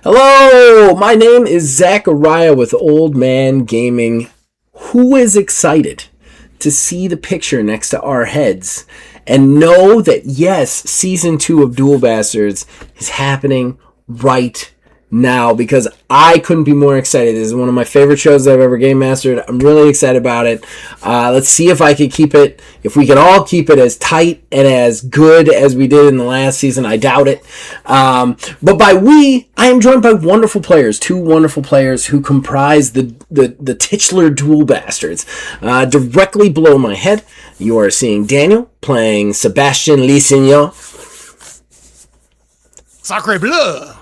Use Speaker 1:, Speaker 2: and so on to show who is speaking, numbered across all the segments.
Speaker 1: Hello, my name is Zachariah with Old Man Gaming. Who is excited to see the picture next to our heads and know that, yes, Season 2 of Duel Bastards is happening right now, because I couldn't be more excited. This is one of my favorite shows that I've ever game mastered. I'm really excited about it. Let's see if I can keep it, if we can all keep it as tight and as good as we did in the last season. I doubt it. But by we, I am joined by wonderful players, two wonderful players who comprise the titular Duel Bastards. Directly below my head, you are seeing Daniel playing Sebastian Lissignon.
Speaker 2: Sacre bleu!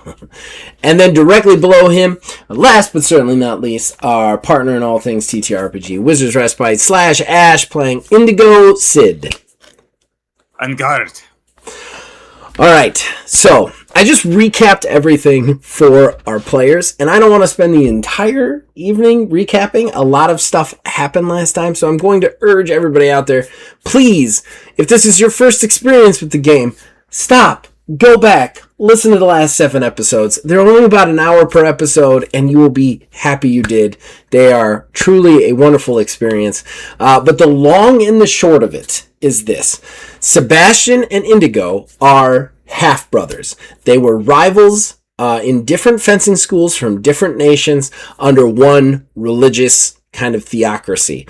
Speaker 1: And then directly below him, last but certainly not least, our partner in all things TTRPG, Wizards Respite / Ash, playing Indigo Sid.
Speaker 2: En garde.
Speaker 1: Alright, so I just recapped everything for our players, and I don't want to spend the entire evening recapping. A lot of stuff happened last time, so I'm going to urge everybody out there, please, if this is your first experience with the game, stop. Go back, listen to the last 7 episodes. They're only about an hour per episode, and you will be happy you did. They are truly a wonderful experience. But the long and the short of it is this. Sebastian and Indigo are half-brothers. They were rivals in different fencing schools from different nations under one religious kind of theocracy.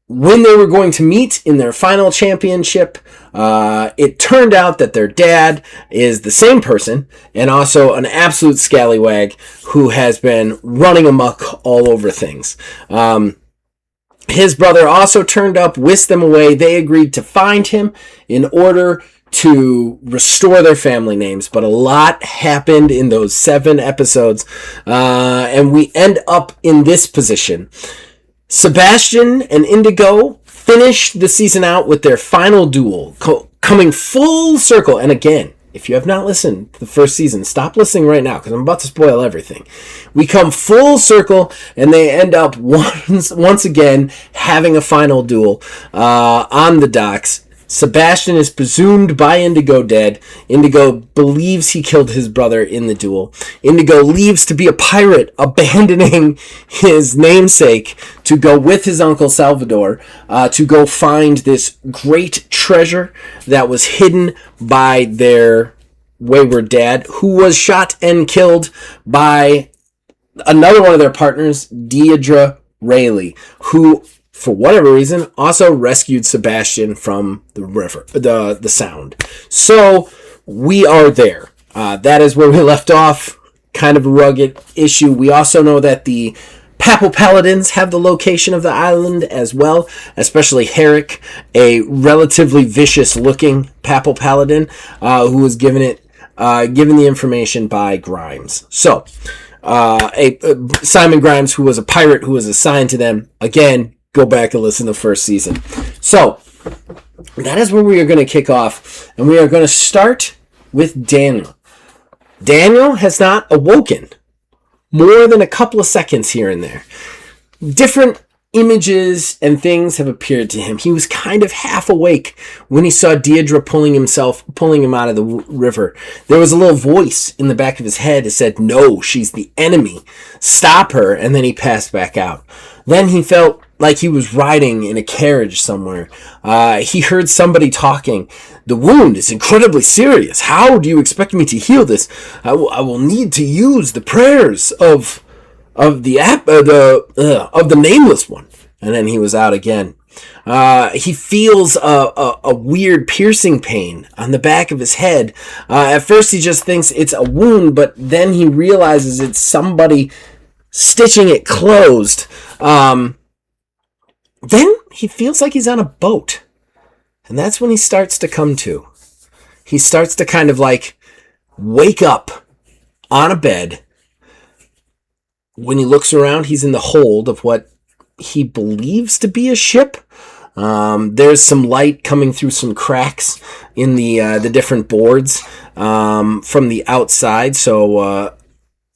Speaker 1: When they were going to meet in their final championship, it turned out that their dad is the same person and also an absolute scallywag who has been running amok all over things. His brother also turned up, whisked them away. They agreed to find him in order to restore their family names, but a lot happened in those 7 episodes, and we end up in this position. Sebastian and Indigo finished the season out with their final duel, coming full circle. And again, if you have not listened to the first season, stop listening right now, because I'm about to spoil everything. We come full circle, and they end up once again having a final duel on the docks. Sebastian is presumed by Indigo dead. Indigo believes he killed his brother in the duel. Indigo leaves to be a pirate, abandoning his namesake to go with his uncle Salvador to go find this great treasure that was hidden by their wayward dad, who was shot and killed by another one of their partners, Deidre Rayleigh, who, for whatever reason, also rescued Sebastian from the river, the sound. So we are there. That is where we left off. Kind of a rugged issue. We also know that the Papal Paladins have the location of the island as well, especially Herrick, a relatively vicious-looking Papal Paladin who was given the information by Grimes. So, Simon Grimes, who was a pirate who was assigned to them, again, go back and listen to the first season. So, that is where we are going to kick off, and we are going to start with Daniel. Daniel has not awoken more than a couple of seconds here and there. Different images and things have appeared to him. He was kind of half awake when he saw Deidre pulling him out of the river. There was a little voice in the back of his head that said, "No, she's the enemy. Stop her." And then he passed back out. Then he felt like he was riding in a carriage somewhere. He heard somebody talking. "The wound is incredibly serious. How do you expect me to heal this? I will need to use the prayers of the nameless one." And then he was out again. He feels a weird piercing pain on the back of his head. At first he just thinks it's a wound, but then he realizes it's somebody stitching it closed. Then he feels like he's on a boat. And that's when he starts to come to. He starts to kind of like wake up on a bed. When he looks around, he's in the hold of what he believes to be a ship. There's some light coming through some cracks in the different boards from the outside. So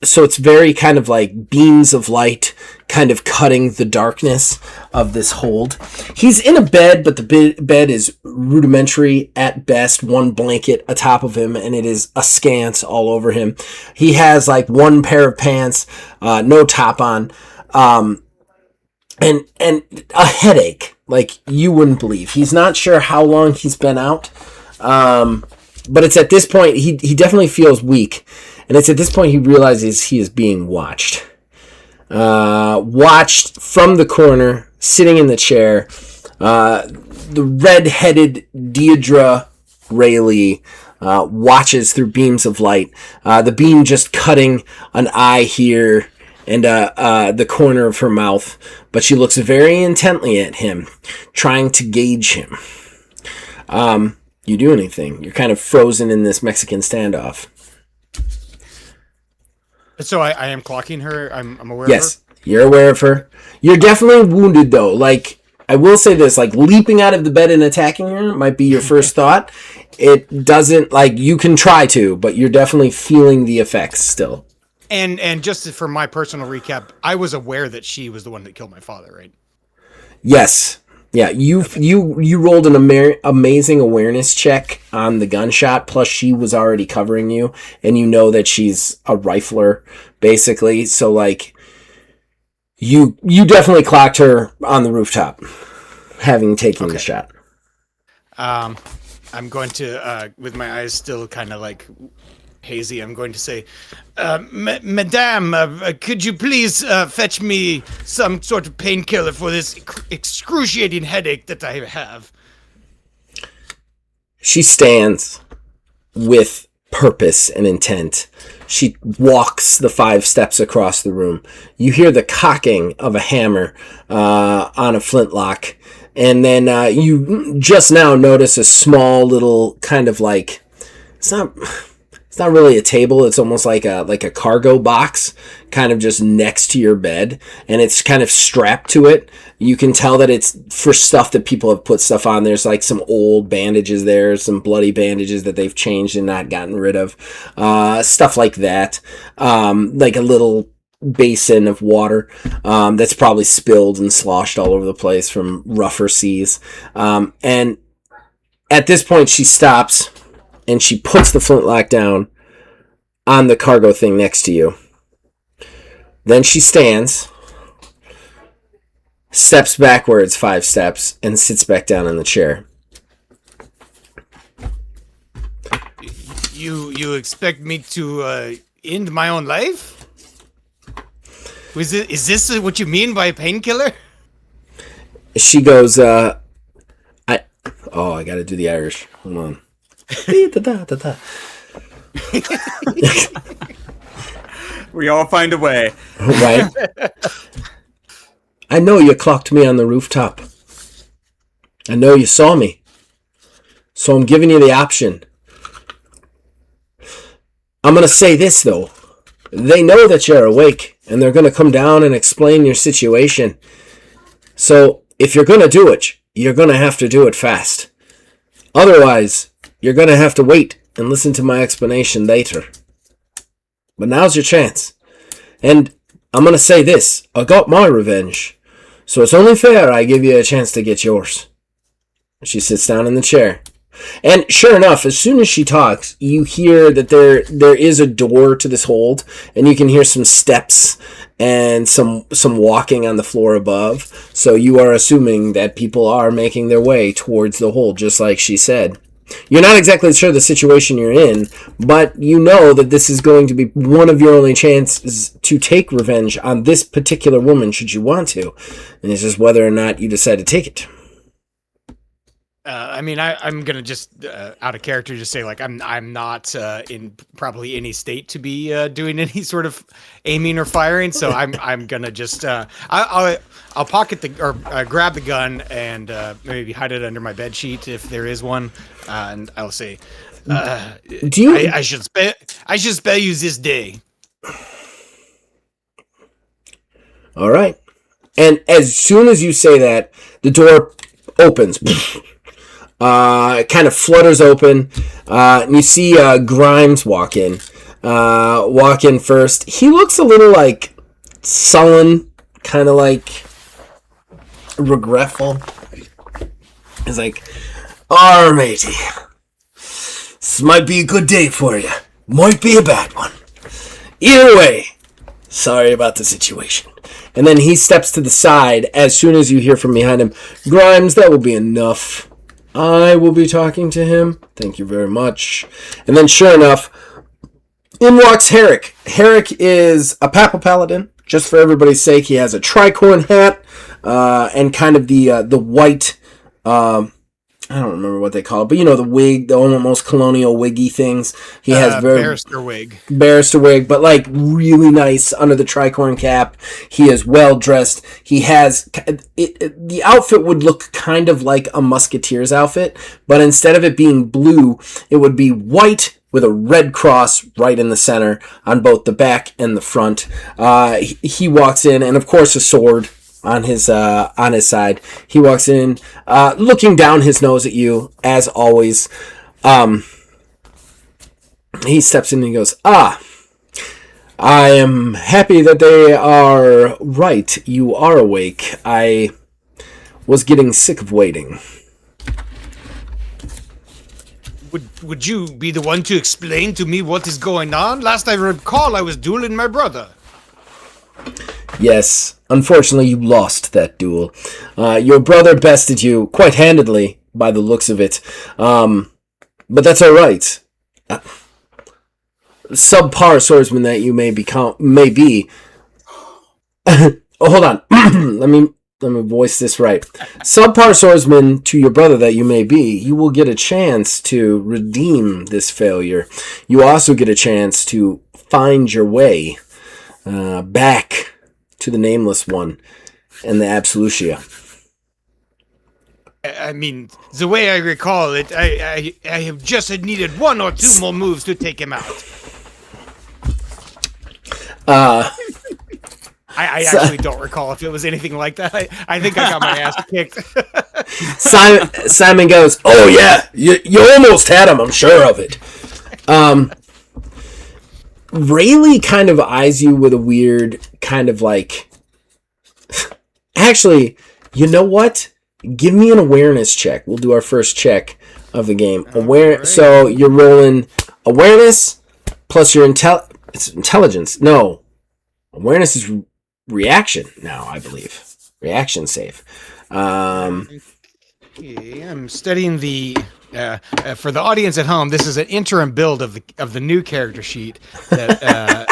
Speaker 1: So it's very kind of like beams of light kind of cutting the darkness of this hold. He's in a bed, but the bed is rudimentary at best. One blanket atop of him, and it is askance all over him. He has like one pair of pants, no top on, and a headache like you wouldn't believe. He's not sure how long he's been out, but it's at this point he definitely feels weak. And it's at this point he realizes he is being watched. Watched from the corner, sitting in the chair. The red-headed Deirdre Rayleigh watches through beams of light. The beam just cutting an eye here and the corner of her mouth. But she looks very intently at him, trying to gauge him. You do anything. You're kind of frozen in this Mexican standoff.
Speaker 3: So I am clocking her. I'm aware of her?
Speaker 1: Yes, you're aware of her. You're definitely wounded, though. Like, I will say this, like, leaping out of the bed and attacking her might be your first thought. It doesn't, like, you can try to, but you're definitely feeling the effects still.
Speaker 3: And just for my personal recap, I was aware that she was the one that killed my father, right?
Speaker 1: Yes. Yeah, you rolled an amazing awareness check on the gunshot, plus she was already covering you, and you know that she's a rifler, basically. So, like, you definitely clocked her on the rooftop, having taken the shot.
Speaker 3: I'm going to, with my eyes still kind of, like, hazy, I'm going to say, Madame, could you please fetch me some sort of painkiller for this excruciating headache that I have?
Speaker 1: She stands with purpose and intent. She walks the 5 steps across the room. You hear the cocking of a hammer on a flintlock, and then you just now notice a small little kind of like, it's not really a table. It's almost like a cargo box, kind of just next to your bed, and it's kind of strapped to it. You can tell that it's for stuff that people have put stuff on. There's like some old bandages there, some bloody bandages that they've changed and not gotten rid of, stuff like that. Like a little basin of water that's probably spilled and sloshed all over the place from rougher seas. And at this point, she stops. And she puts the flintlock down on the cargo thing next to you. Then she stands, steps backwards 5 steps, and sits back down in the chair.
Speaker 3: You expect me to end my own life? Is this what you mean by painkiller?
Speaker 1: She goes, I gotta do the Irish. Hold on.
Speaker 4: We all find a way.
Speaker 1: Right? I know you clocked me on the rooftop. I know you saw me. So I'm giving you the option. I'm going to say this, though. They know that you're awake, and they're going to come down and explain your situation. So if you're going to do it, you're going to have to do it fast. Otherwise, you're going to have to wait and listen to my explanation later. But now's your chance. And I'm going to say this. I got my revenge. So it's only fair I give you a chance to get yours. She sits down in the chair. And sure enough, as soon as she talks, you hear that there is a door to this hold. And you can hear some steps and some walking on the floor above. So you are assuming that people are making their way towards the hold, just like she said. You're not exactly sure the situation you're in, but you know that this is going to be one of your only chances to take revenge on this particular woman, should you want to. And it's just whether or not you decide to take it.
Speaker 3: I mean, I'm gonna just out of character just say like I'm not in probably any state to be doing any sort of aiming or firing, so I'm gonna just I'll pocket or grab the gun and maybe hide it under my bed sheet if there is one, and I'll say,
Speaker 1: do you?
Speaker 3: I should spare you this day.
Speaker 1: All right, and as soon as you say that, the door opens. It kind of flutters open, and you see Grimes walk in. walk in first. He looks a little like sullen, kind of like regretful. He's like, matey, this might be a good day for you. Might be a bad one. Either way, sorry about the situation. And then he steps to the side as soon as you hear from behind him, Grimes, that will be enough. I will be talking to him. Thank you very much. And then sure enough, in walks Herrick. Herrick is a Papal Paladin. Just for everybody's sake, he has a tricorn hat and kind of the white... I don't remember what they call it, but the wig, the almost colonial wiggy things. He has very barrister wig, but like really nice under the tricorn cap. He is well dressed. He has the outfit would look kind of like a musketeer's outfit, but instead of it being blue, it would be white with a red cross right in the center on both the back and the front. He walks in, and of course a sword on his side. He walks in, looking down his nose at you, as always. He steps in and he goes, I am happy that they are right. You are awake. I was getting sick of waiting.
Speaker 3: Would you be the one to explain to me what is going on? Last I recall, I was dueling my brother.
Speaker 1: Yes, unfortunately you lost that duel. Your brother bested you quite handedly, by the looks of it. But that's alright. Subpar swordsman that you may be. Hold on. Let me voice this right. Subpar swordsman to your brother that you may be, you will get a chance to redeem this failure. You also get a chance to find your way back to the Nameless One and the Absolutia.
Speaker 3: I mean, the way I recall it, I have just needed one or two more moves to take him out. I actually don't recall if it was anything like that. I think I got my ass kicked.
Speaker 1: Simon goes, oh yeah, you almost had him, I'm sure of it. Rayleigh kind of eyes you with a weird kind of like... Actually, you know what? Give me an awareness check. We'll do our first check of the game. Right. So you're rolling awareness plus your intelligence. No. Awareness is reaction now, I believe. Reaction save.
Speaker 3: I'm studying the... for the audience at home, this is an interim build of the new character sheet. That,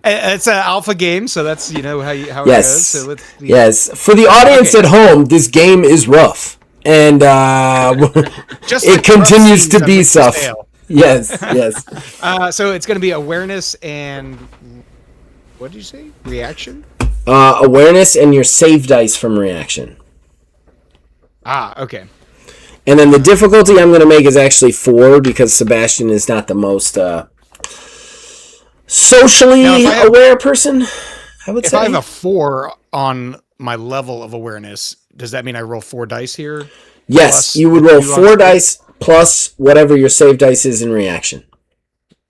Speaker 3: it's an alpha game, so that's how it goes. So
Speaker 1: yes. For the audience at home, this game is rough, and it continues to be tough. Yes.
Speaker 3: So it's going to be awareness and what did you say? Reaction.
Speaker 1: Awareness and your save dice from reaction.
Speaker 3: Okay.
Speaker 1: And then the difficulty I'm going to make is actually 4 because Sebastian is not the most socially aware person, I would say.
Speaker 3: If I have a 4 on my level of awareness, does that mean I roll 4 dice here?
Speaker 1: Yes, you would roll 4 dice plus whatever your save dice is in reaction.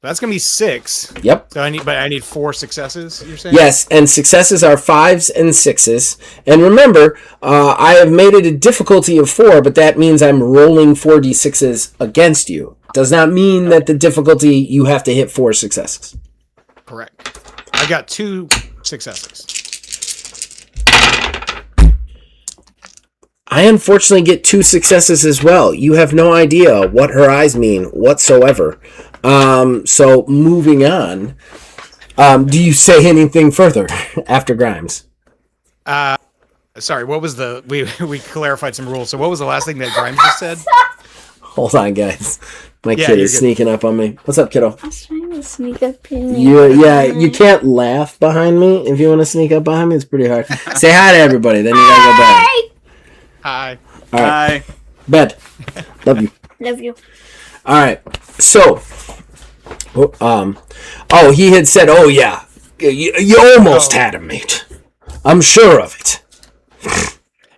Speaker 3: That's going to be 6.
Speaker 1: Yep.
Speaker 3: So I need 4 successes, you're saying?
Speaker 1: Yes, and successes are 5s and 6s. And remember, I have made it a difficulty of 4, but that means I'm rolling 4d6s against you. Does not mean that the difficulty, you have to hit 4 successes.
Speaker 3: Correct. I got 2 successes.
Speaker 1: I unfortunately get 2 successes as well. You have no idea what her eyes mean whatsoever. So moving on, do you say anything further after Grimes?
Speaker 3: Sorry, what was we clarified some rules. So what was the last thing that Grimes just said?
Speaker 1: Hold on, guys. My kid is sneaking up on me. What's up, kiddo?
Speaker 5: I was trying to sneak up in you.
Speaker 1: You can't laugh behind me. If you want to sneak up behind me, it's pretty hard. Say hi to everybody, then you gotta go bed.
Speaker 3: Hi.
Speaker 1: All right.
Speaker 4: Hi.
Speaker 1: Bed. Love you.
Speaker 5: Love you.
Speaker 1: All right. So, he had said, "Oh yeah, you almost had him, mate. I'm sure of it."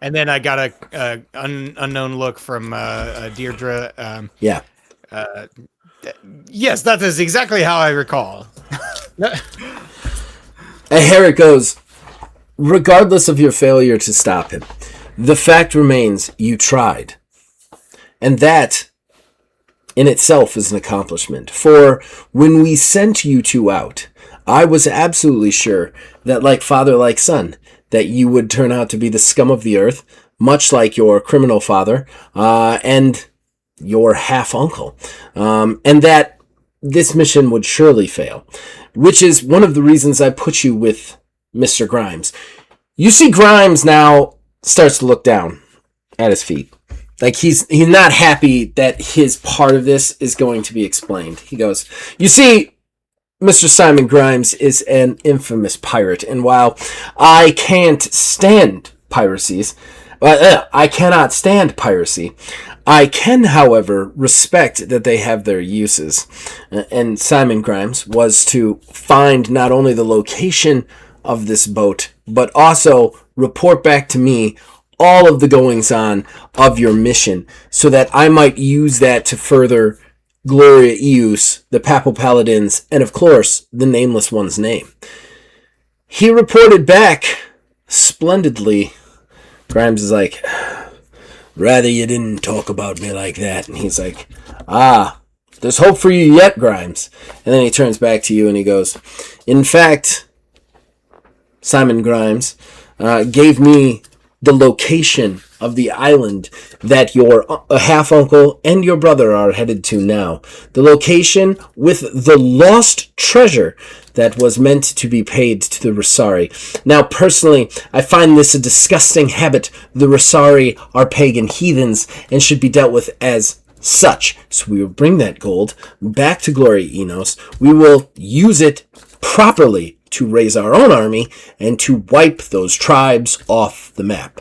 Speaker 3: And then I got a unknown look from Deirdre. Yes, that is exactly how I recall.
Speaker 1: And Herrick goes, regardless of your failure to stop him, the fact remains you tried. And that, in itself, is an accomplishment. For when we sent you two out, I was absolutely sure that, like father, like son, that you would turn out to be the scum of the earth, much like your criminal father, and your half-uncle. And that this mission would surely fail. Which is one of the reasons I put you with Mr. Grimes. You see Grimes now starts to look down at his feet. Like he's not happy that his part of this is going to be explained. He goes, you see, Mr. Simon Grimes is an infamous pirate, and while I can't stand piracies, I cannot stand piracy. I can, however, respect that they have their uses. And Simon Grimes was to find not only the location of this boat, but also report back to me all of the goings-on of your mission, so that I might use that to further Gloria Eus, the Papal Paladins, and of course, the Nameless One's name. He reported back splendidly. Grimes is like, rather you didn't talk about me like that. And he's like, there's hope for you yet, Grimes. And then he turns back to you and he goes, in fact, Simon Grimes gave me the location of the island that your half-uncle and your brother are headed to now. The location with the lost treasure that was meant to be paid to the Rosari. Now, personally, I find this a disgusting habit. The Rosari are pagan heathens and should be dealt with as such. So we will bring that gold back to Gloria Enos. We will use it properly to raise our own army and to wipe those tribes off the map.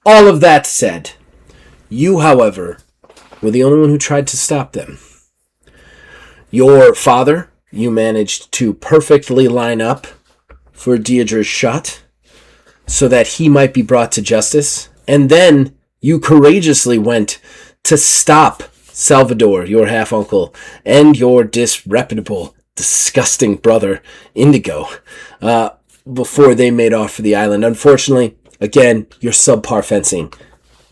Speaker 1: All of that said, you, however, were the only one who tried to stop them. Your father, you managed to perfectly line up for Deirdre's shot so that he might be brought to justice. And then you courageously went to stop Salvador, your half-uncle, and your disreputable, disgusting brother, Indigo, before they made off for the island. Unfortunately, again, your subpar fencing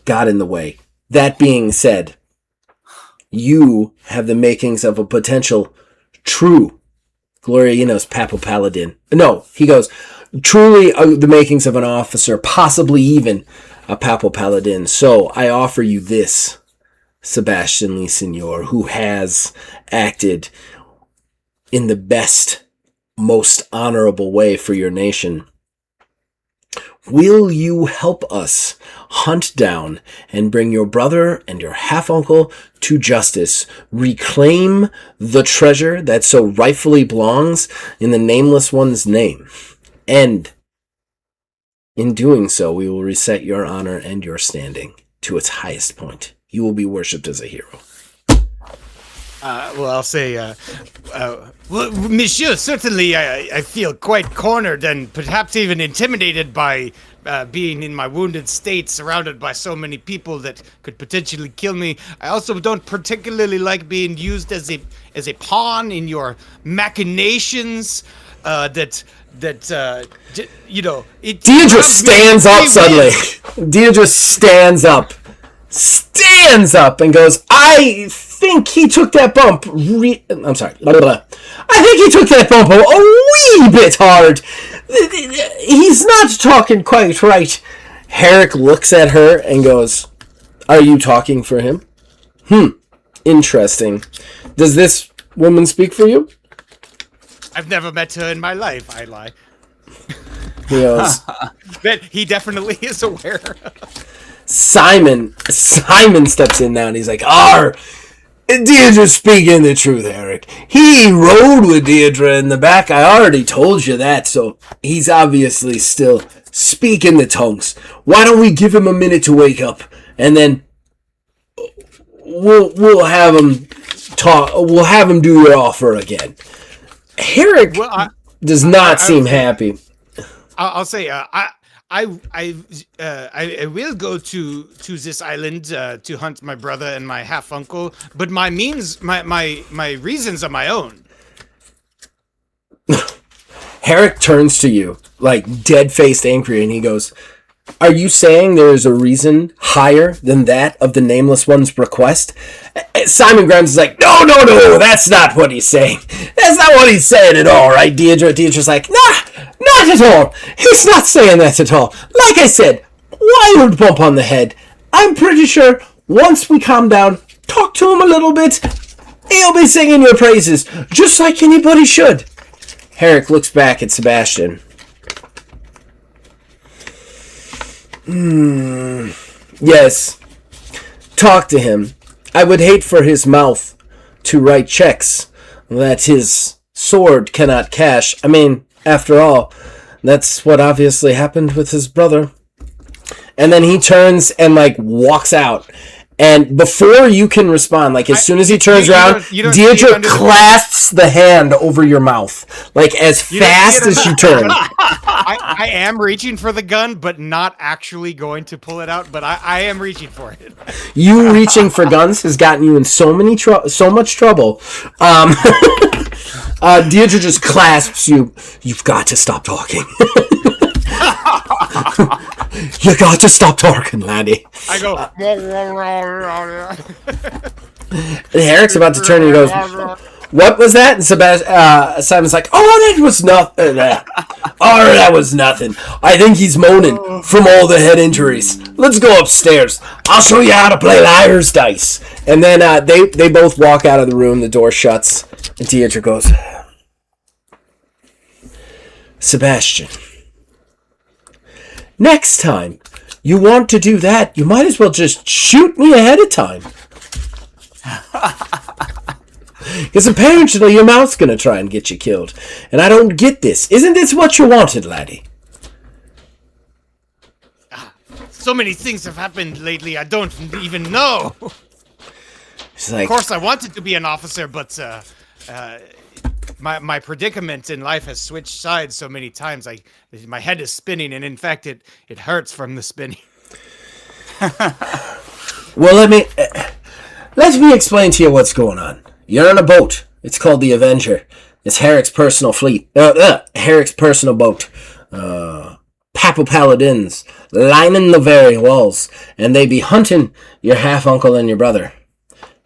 Speaker 1: got in the way. That being said, you have the makings of a potential true Gloria Enos Papal Paladin. No, he goes, truly the makings of an officer, possibly even a Papal Paladin. So I offer you this, Sebastian Lee Senior, who has acted in the best, most honorable way for your nation. Will you help us hunt down and bring your brother and your half-uncle to justice, reclaim the treasure that so rightfully belongs in the Nameless One's name, and in doing so, we will reset your honor and your standing to its highest point. You will be worshipped as a hero.
Speaker 3: Well, I'll say, well, monsieur, certainly I feel quite cornered and perhaps even intimidated by being in my wounded state, surrounded by so many people that could potentially kill me. I also don't particularly like being used as a pawn in your machinations. You know, it.
Speaker 1: Deirdre stands up suddenly. Deirdre stands up and goes, I think he took that bump. I'm sorry. Blah, blah, blah. I think he took that bump a wee bit hard. He's not talking quite right. Herrick looks at her and goes, are you talking for him? Interesting. Does this woman speak for you?
Speaker 3: I've never met her in my life. I lie.
Speaker 1: He goes,
Speaker 3: But he definitely is aware.
Speaker 1: Simon steps in now and he's like, Deirdre's speaking the truth, Eric. He rode with Deirdre in the back. I already told you that, so he's obviously still speaking the tongues. Why don't we give him a minute to wake up, and then we'll have him talk. We'll have him do your offer again. Herrick does not seem happy.
Speaker 3: I'll say, I will go to this island to hunt my brother and my half uncle, but my reasons are my own.
Speaker 1: Herrick turns to you, like dead-faced angry, and he goes, "Are you saying there is a reason higher than that of the Nameless One's request?" Simon Grimes is like, no, that's not what he's saying. That's not what he's saying at all, right, Deirdre? Deirdre's like, nah, not at all. He's not saying that at all. Like I said, wild bump on the head. I'm pretty sure once we calm down, talk to him a little bit, he'll be singing your praises, just like anybody should. Herrick looks back at Sebastian. Yes. Talk to him. I would hate for his mouth to write checks that his sword cannot cash. I mean, after all, that's what obviously happened with his brother. And then he turns and, like, walks out. And before you can respond, like, as soon as he turns around, Deirdre clasps the hand over your mouth, like, as fast as she turns.
Speaker 3: I am reaching for the gun, but not actually going to pull it out, but I am reaching for it.
Speaker 1: You reaching for guns has gotten you in so much trouble. Deirdre just clasps you. You've got to stop talking. You got to stop talking, laddie.
Speaker 3: I go.
Speaker 1: And Herrick's about to turn and he goes, "What was that?" And Simon's like, "Oh, that was nothing. That was nothing. I think he's moaning from all the head injuries. Let's go upstairs. I'll show you how to play liar's dice." And then they both walk out of the room. The door shuts, and Deirdre goes, "Sebastian, next time you want to do that, you might as well just shoot me ahead of time. Because apparently your mouth's going to try and get you killed. And I don't get this. Isn't this what you wanted, laddie?"
Speaker 3: So many things have happened lately, I don't even know.
Speaker 1: She's like,
Speaker 3: Of course, I wanted to be an officer, but my predicament in life has switched sides so many times. My head is spinning, and in fact, it hurts from the spinning.
Speaker 1: "Well, let me explain to you what's going on. You're on a boat. It's called the Avenger. It's Herrick's personal fleet. Herrick's personal boat. Papal paladins lining the very walls, and they be hunting your half-uncle and your brother,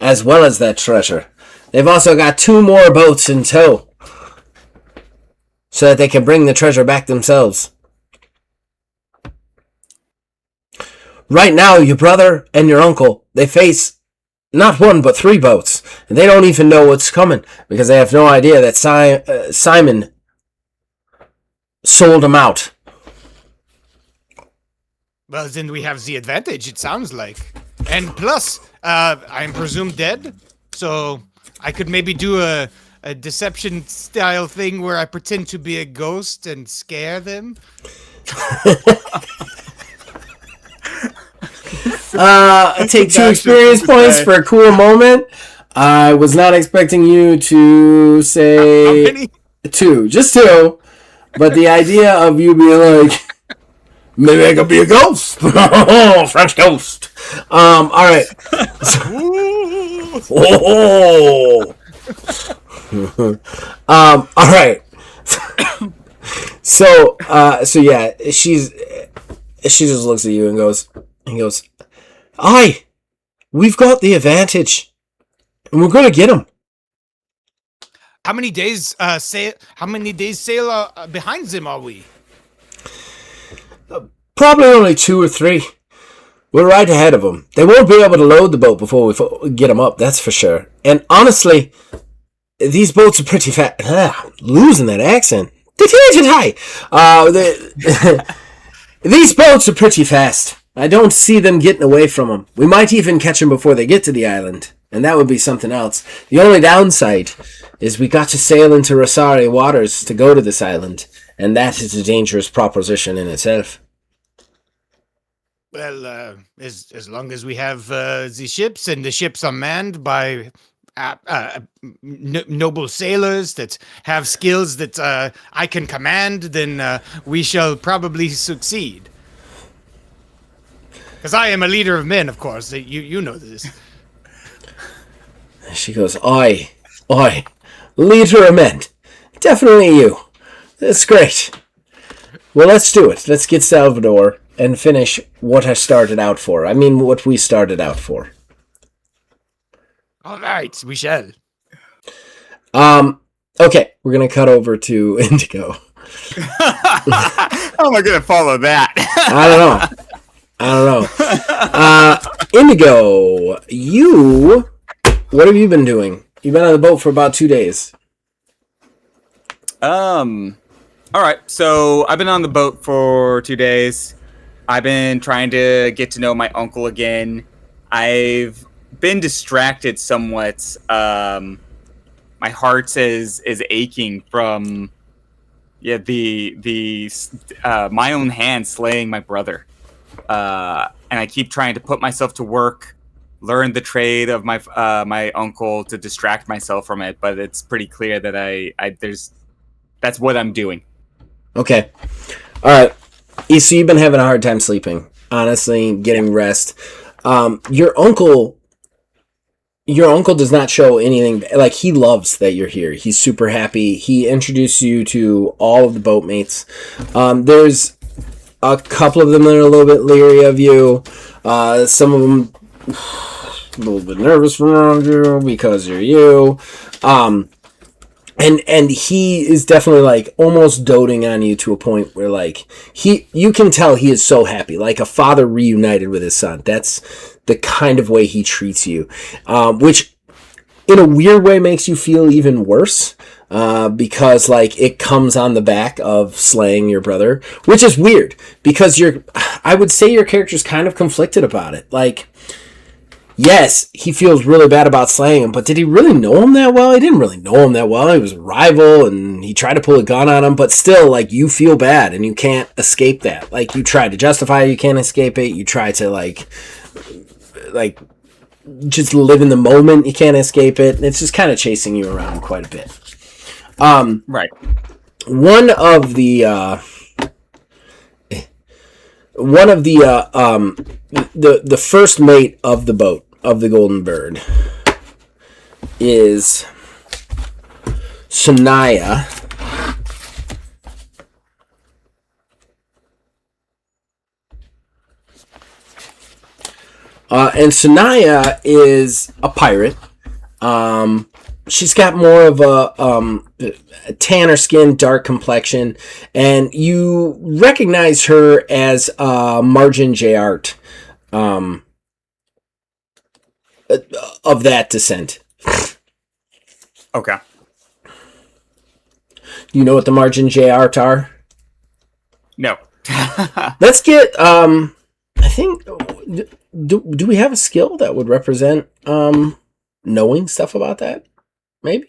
Speaker 1: as well as that treasure. They've also got 2 more boats in tow, so that they can bring the treasure back themselves. Right now, your brother and your uncle, they face not 1, but 3 boats. And they don't even know what's coming, because they have no idea that Simon sold them out."
Speaker 3: Well, then we have the advantage, it sounds like. And plus, I'm presumed dead, so I could maybe do a deception-style thing where I pretend to be a ghost and scare them.
Speaker 1: I take 2 experience points for a cool moment. I was not expecting you to say
Speaker 3: How many?
Speaker 1: 2, just 2. But the idea of you being like, maybe I could be a ghost. French ghost. All right. Oh. All right. So yeah, she just looks at you and goes, "Aye, we've got the advantage, and we're gonna get him."
Speaker 3: How many days sail behind them are we?
Speaker 1: Probably only 2 or 3. We're right ahead of them. They won't be able to load the boat before we get them up, that's for sure. And honestly, these boats are pretty fast. Losing that accent. These boats are pretty fast. I don't see them getting away from them. We might even catch them before they get to the island, and that would be something else. The only downside is we got to sail into Rosari waters to go to this island, and that is a dangerous proposition in itself.
Speaker 3: Well, as long as we have the ships, and the ships are manned by noble sailors that have skills that I can command, then we shall probably succeed. Because I am a leader of men, of course. You know this.
Speaker 1: She goes, Oi, leader of men. Definitely you. That's great. Well, let's do it. Let's get Salvador and finish what I started out for. I mean, what we started out for.
Speaker 3: All right, we shall.
Speaker 1: Okay, we're going to cut over to Indigo.
Speaker 4: How am I gonna follow that?
Speaker 1: I don't know. Indigo, what have you been doing? You've been on the boat for about 2 days.
Speaker 4: All right. So I've been on the boat for 2 days. I've been trying to get to know my uncle again. I've been distracted somewhat. My heart is aching from my own hand slaying my brother. And I keep trying to put myself to work, learn the trade of my uncle to distract myself from it, but it's pretty clear that that's what I'm doing.
Speaker 1: Okay. All right. So you've been having a hard time sleeping, honestly, getting rest. Your uncle does not show anything. Like, he loves that you're here. He's super happy. He introduced you to all of the boatmates. There's a couple of them that are a little bit leery of you. Some of them a little bit nervous around you because you're you. And he is definitely like almost doting on you to a point where like you can tell he is so happy, like a father reunited with his son. That's the kind of way he treats you, which in a weird way makes you feel even worse, because like it comes on the back of slaying your brother, which is weird because I would say your character's kind of conflicted about it. Like, yes, he feels really bad about slaying him, but did he really know him that well? He didn't really know him that well. He was a rival, and he tried to pull a gun on him, but still, like, you feel bad, and you can't escape that. Like, you try to justify it, you can't escape it. You try to, like, just live in the moment, you can't escape it. It's just kind of chasing you around quite a bit.
Speaker 4: Right.
Speaker 1: One of the first mate of the boat, of the Golden Bird, is Sanaya. And Sanaya is a pirate. She's got more of a tanner skin, dark complexion, and you recognize her as Margin J. Art, of that descent.
Speaker 4: Okay.
Speaker 1: You know what the Margin J. Art are?
Speaker 4: No.
Speaker 1: Let's get, I think, do we have a skill that would represent knowing stuff about that? Maybe.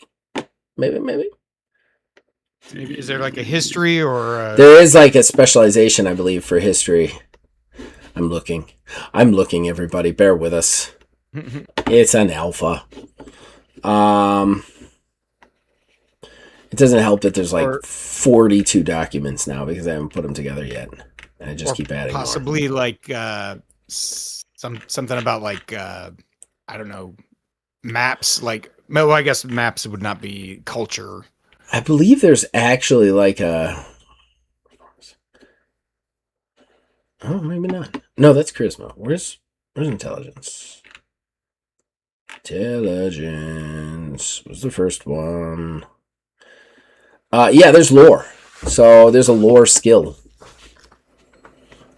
Speaker 3: Is there like a history or?
Speaker 1: There is like a specialization, I believe, for history. I'm looking, everybody. Bear with us. It's an alpha. It doesn't help that there's like 42 documents now because I haven't put them together yet. And I just keep adding
Speaker 3: possibly
Speaker 1: more.
Speaker 3: Like something about like I don't know, maps. Like, well, I guess maps would not be culture.
Speaker 1: I believe there's actually like a... Oh, maybe not. No, that's charisma. Where's intelligence? Intelligence was the first one. Yeah, there's lore. So there's a lore skill.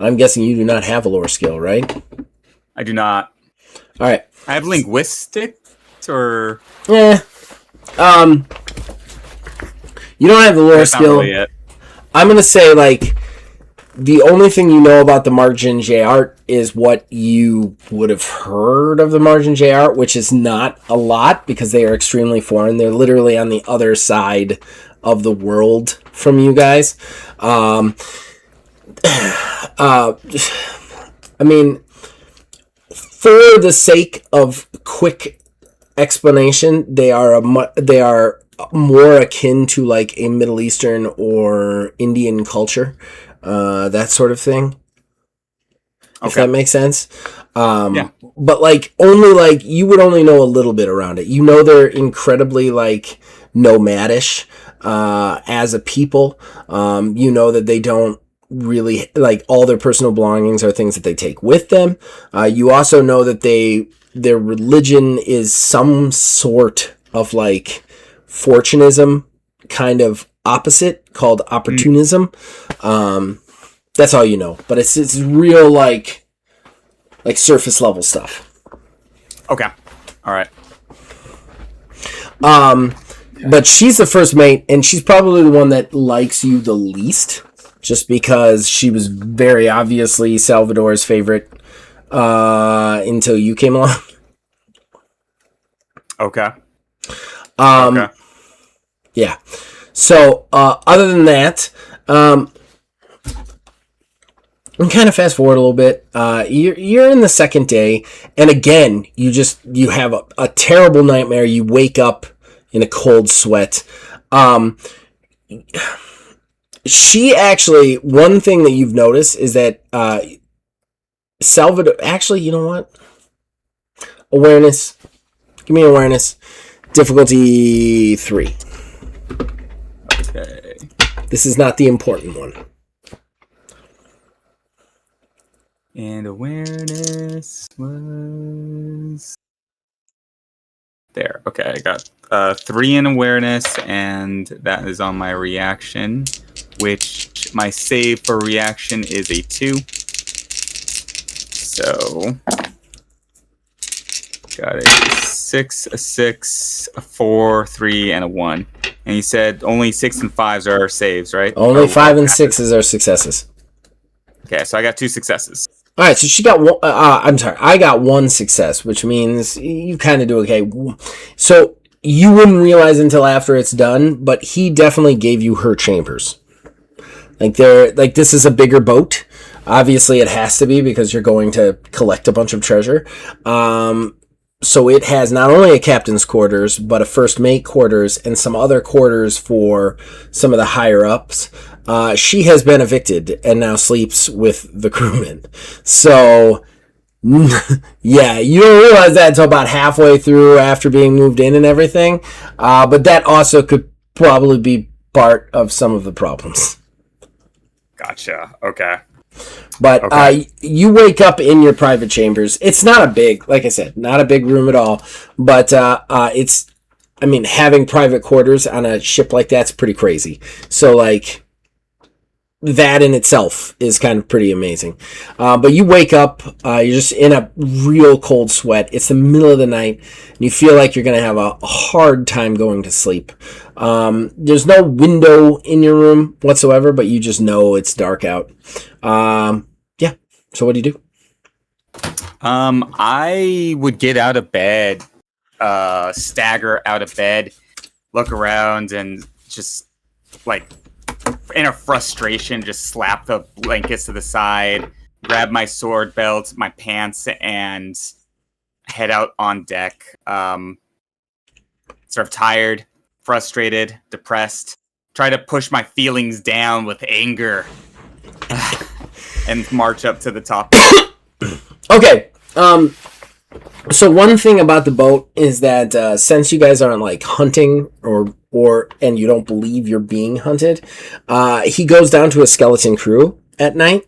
Speaker 1: I'm guessing you do not have a lore skill, right?
Speaker 4: I do not.
Speaker 1: All right.
Speaker 4: I have linguistics or...
Speaker 1: Yeah. You don't have the lore skill.
Speaker 4: Really it.
Speaker 1: I'm going to say, like, the only thing you know about the Margin J art is what you would have heard of the Margin J art, which is not a lot because they are extremely foreign. They're literally on the other side of the world from you guys. I mean, for the sake of quick explanation, they are more akin to like a Middle Eastern or Indian culture, that sort of thing. If that makes sense.
Speaker 4: Yeah.
Speaker 1: But like only like you would only know a little bit around it. You know they're incredibly like nomadish as a people. You know that they don't really like all their personal belongings are things that they take with them. You also know that their religion is some sort of like fortunism kind of opposite called opportunism. That's all you know, but it's real like surface level stuff.
Speaker 4: Okay. All right.
Speaker 1: But she's the first mate, and she's probably the one that likes you the least, just because she was very obviously Salvador's favorite until you came along.
Speaker 4: Okay.
Speaker 1: Okay. Yeah. So, other than that, and kind of fast forward a little bit. You're in the second day, and again, you have a terrible nightmare. You wake up in a cold sweat. She actually, one thing that you've noticed is that Salvador. Actually, you know what? Awareness. Give me awareness. Difficulty 3.
Speaker 4: Okay.
Speaker 1: This is not the important one.
Speaker 4: And awareness was there. Okay, I got 3 in awareness, and that is on my reaction, which my save for reaction is a 2. So got a 6, a 6, a 4, 3, and a 1. And you said only 6 and 5s are saves, right?
Speaker 1: Only 5 and 6s are successes.
Speaker 4: Okay, so I got 2 successes.
Speaker 1: All right, so she got one. I'm sorry, I got 1 success, which means you kind of do okay. So you wouldn't realize until after it's done, but he definitely gave you her chambers. This is a bigger boat. Obviously, it has to be because you're going to collect a bunch of treasure. So it has not only a captain's quarters, but a first mate quarters and some other quarters for some of the higher ups. She has been evicted and now sleeps with the crewmen. So, yeah, you don't realize that until about halfway through after being moved in and everything. But that also could probably be part of some of the problems.
Speaker 4: Gotcha. Okay.
Speaker 1: But you wake up in your private chambers. It's not a big, like I said, not a big room at all. But having private quarters on a ship like that's pretty crazy. So, like, that in itself is kind of pretty amazing. But you wake up, you're just in a real cold sweat. It's the middle of the night, and you feel like you're going to have a hard time going to sleep. There's no window in your room whatsoever, but you just know it's dark out. Yeah. So what do you do?
Speaker 4: I would get out of bed, stagger out of bed, look around, and just, like, in a frustration, just slap the blankets to the side, grab my sword belt, my pants, and head out on deck. Sort of tired, frustrated, depressed. Try to push my feelings down with anger. And march up to the top.
Speaker 1: Okay. So one thing about the boat is that since you guys aren't like hunting or and you don't believe you're being hunted, he goes down to a skeleton crew at night,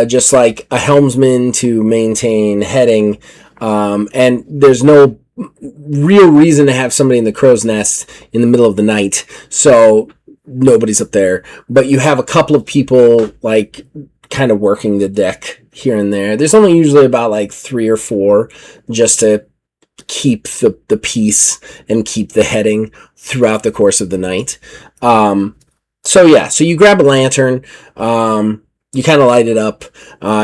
Speaker 1: just like a helmsman to maintain heading, and there's no real reason to have somebody in the crow's nest in the middle of the night, so nobody's up there. But you have a couple of people like kind of working the deck here and there. There's only usually about like 3 or 4 just to keep the peace and keep the heading throughout the course of the night. So you grab a lantern, you kind of light it up,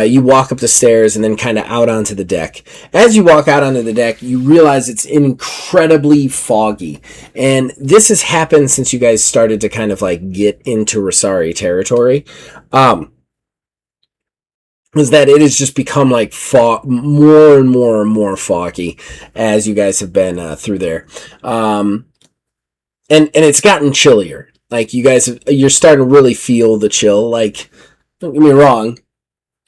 Speaker 1: you walk up the stairs and then kind of out onto the deck. As you walk out onto the deck, you realize it's incredibly foggy. And this has happened since you guys started to kind of like get into Rosari territory. is that it has just become like more and more and more foggy as you guys have been through there, and it's gotten chillier. Like you're starting to really feel the chill. Like, don't get me wrong,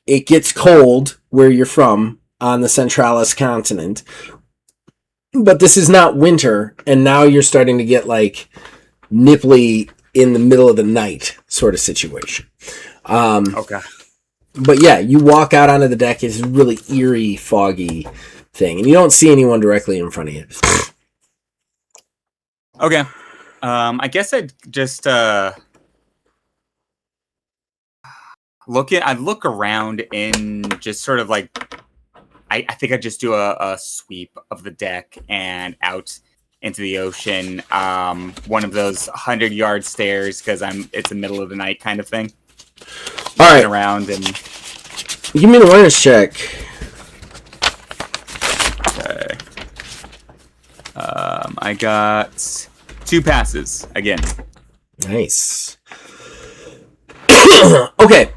Speaker 1: it gets cold where you're from on the Centralis continent, but this is not winter, and now you're starting to get like nipply in the middle of the night sort of situation.
Speaker 4: Okay.
Speaker 1: But yeah, you walk out onto the deck. It's a really eerie, foggy thing, and you don't see anyone directly in front of you.
Speaker 4: Okay. I guess I'd just I'd look around in just sort of like I think I'd just do a sweep of the deck and out into the ocean. One of those 100-yard stairs because it's the middle of the night kind of thing.
Speaker 1: All right,
Speaker 4: around and
Speaker 1: give me an awareness check.
Speaker 4: Okay. I got 2 passes again.
Speaker 1: Nice. Okay.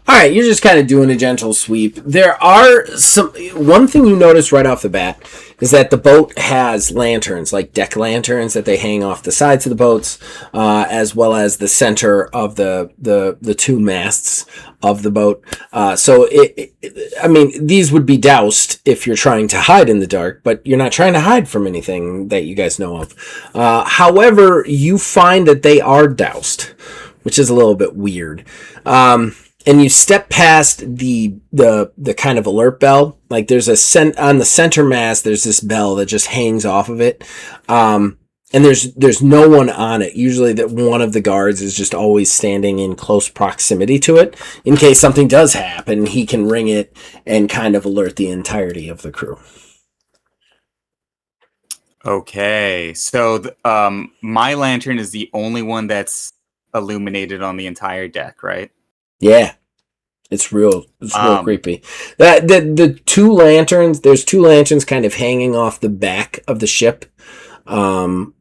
Speaker 1: All right, you're just kind of doing a gentle sweep. There are one thing you notice right off the bat is that the boat has lanterns, like deck lanterns that they hang off the sides of the boats, as well as the center of the 2 masts of the boat. So I mean, these would be doused if you're trying to hide in the dark, but you're not trying to hide from anything that you guys know of. However, you find that they are doused, which is a little bit weird. And you step past the kind of alert bell. Like there's on the center mast, there's this bell that just hangs off of it. And there's no one on it. Usually that one of the guards is just always standing in close proximity to it. In case something does happen, he can ring it and kind of alert the entirety of the crew.
Speaker 4: Okay. So my lantern is the only one that's illuminated on the entire deck, right?
Speaker 1: Yeah, it's real creepy. The 2 lanterns. There's 2 lanterns kind of hanging off the back of the ship, but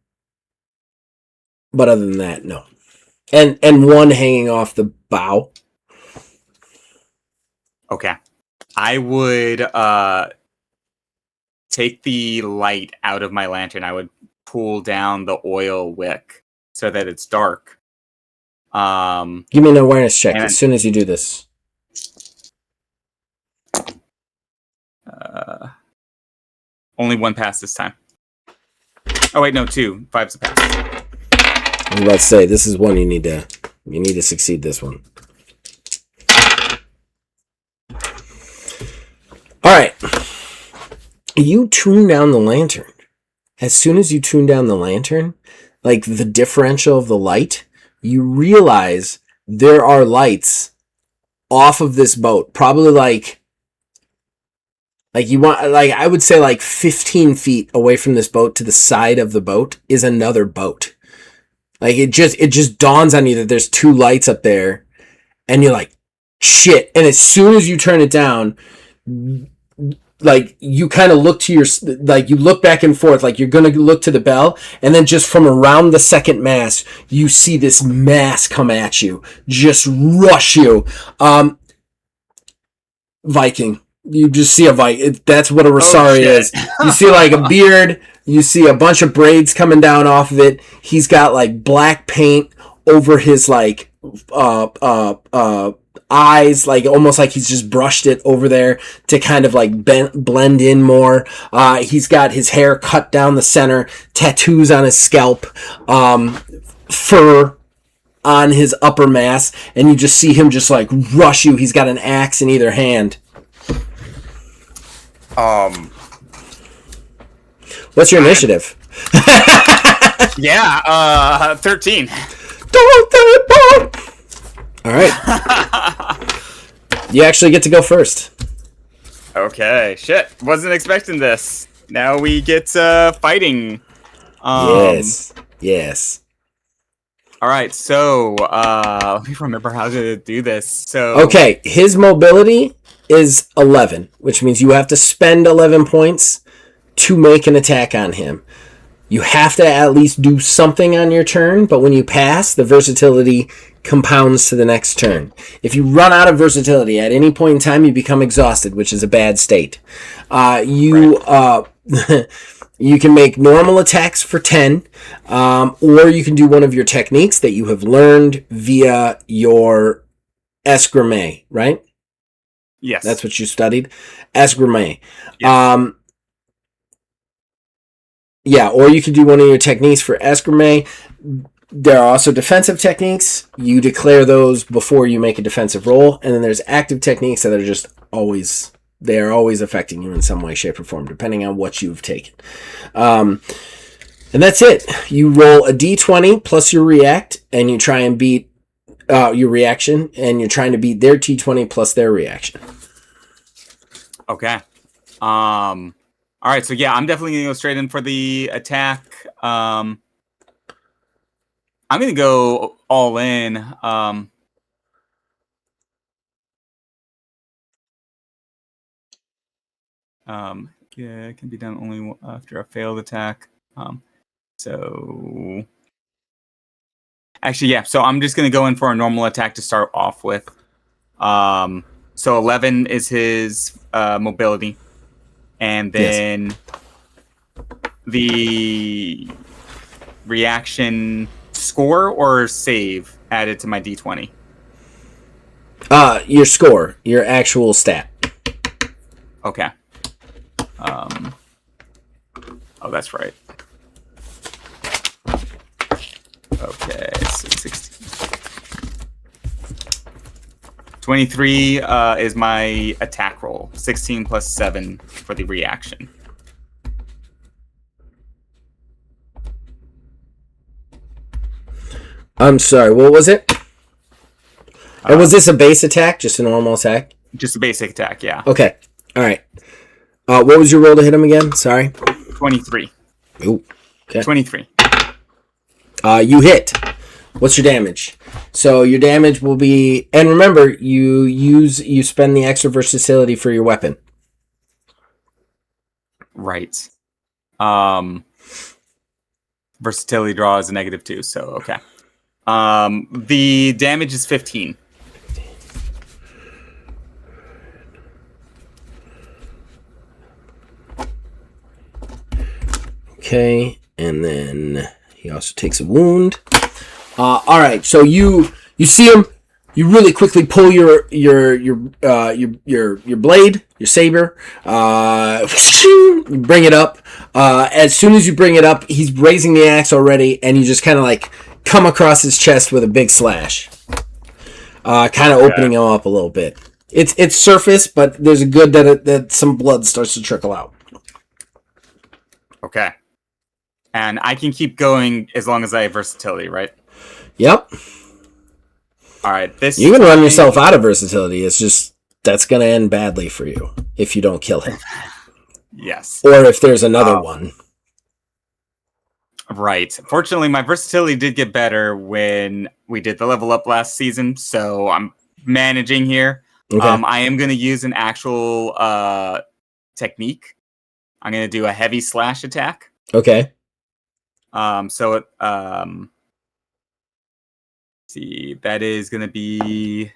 Speaker 1: other than that, no. And one hanging off the bow.
Speaker 4: Okay, I would take the light out of my lantern. I would pull down the oil wick so that it's dark.
Speaker 1: Give me an awareness check as soon as you do this.
Speaker 4: Only 1 pass this time. Oh wait, no, 2. 5's a pass.
Speaker 1: I was about to say this is one you need to succeed this one. All right, you tune down the lantern. As soon as you tune down the lantern, like the differential of the light, you realize there are lights off of this boat, probably like I would say like 15 feet away from this boat to the side of the boat is another boat. Like it just dawns on you that there's 2 lights up there, and you're like, shit. And as soon as you turn it down, like you kind of look to you look back and forth, like you're going to look to the bell, and then just from around the second mast, you see this mass come at you, just rush you. Viking. You just see a Viking. That's what a Rosari is. You see like a beard. You see a bunch of braids coming down off of it. He's got like black paint over his like eyes, like almost like he's just brushed it over there to kind of like blend in more. He's got his hair cut down the center, tattoos on his scalp, fur on his upper mass, and you just see him just like rush you. He's got an axe in either hand. What's your initiative?
Speaker 4: Yeah, 13.
Speaker 1: All right. You actually get to go first.
Speaker 4: Okay, shit. Wasn't expecting this. Now we get fighting.
Speaker 1: Yes.
Speaker 4: All right, so let me remember how to do this. So
Speaker 1: okay, his mobility is 11, which means you have to spend 11 points to make an attack on him. You have to at least do something on your turn, but when you pass, the versatility compounds to the next turn. If you run out of versatility at any point in time, you become exhausted, which is a bad state. You can make normal attacks for 10, or you can do one of your techniques that you have learned via your escrime, right?
Speaker 4: Yes.
Speaker 1: That's what you studied? Escrime.
Speaker 4: Yes.
Speaker 1: Yeah, or you could do one of your techniques for escrime. There are also defensive techniques. You declare those before you make a defensive roll. And then there's active techniques that are just always... They are always affecting you in some way, shape, or form, depending on what you've taken. And that's it. You roll a d20 plus your react, and you try and beat your reaction, and you're trying to beat their t20 plus their reaction.
Speaker 4: Okay. All right. So yeah, I'm definitely gonna go straight in for the attack. I'm gonna go all in. Yeah, it can be done only after a failed attack. So actually, yeah. So I'm just gonna go in for a normal attack to start off with. So 11 is his mobility, and then the reaction score or save added to my d20.
Speaker 1: Your score, your actual stat.
Speaker 4: Okay. Oh, that's right. Okay, so 16. 23 is my attack roll. 16 plus 7 for the reaction.
Speaker 1: I'm sorry, what was it? And was this a base attack? Just a normal attack?
Speaker 4: Just a basic attack, yeah.
Speaker 1: Okay. All right. What was your roll to hit him again? Sorry.
Speaker 4: 23.
Speaker 1: Ooh. Okay.
Speaker 4: 23.
Speaker 1: You hit. What's your damage? So your damage will be, and remember, you spend the extra versatility for your weapon.
Speaker 4: Right. Versatility draw is a -2, so okay. The damage is 15.
Speaker 1: Okay, and then he also takes a wound. All right, so you see him. You really quickly pull your blade, your saber. You bring it up. As soon as you bring it up, he's raising the axe already, and you just kind of like come across his chest with a big slash, kind of opening him up a little bit. It's surface, but there's a good that some blood starts to trickle out.
Speaker 4: Okay. And I can keep going as long as I have versatility, right?
Speaker 1: Yep.
Speaker 4: All right.
Speaker 1: You can run yourself out of versatility. It's just that's going to end badly for you if you don't kill him.
Speaker 4: Yes.
Speaker 1: Or if there's another one.
Speaker 4: Right. Fortunately, my versatility did get better when we did the level up last season, so I'm managing here.
Speaker 1: Okay.
Speaker 4: I am going to use an actual technique. I'm going to do a heavy slash attack.
Speaker 1: Okay.
Speaker 4: See, that is going to be...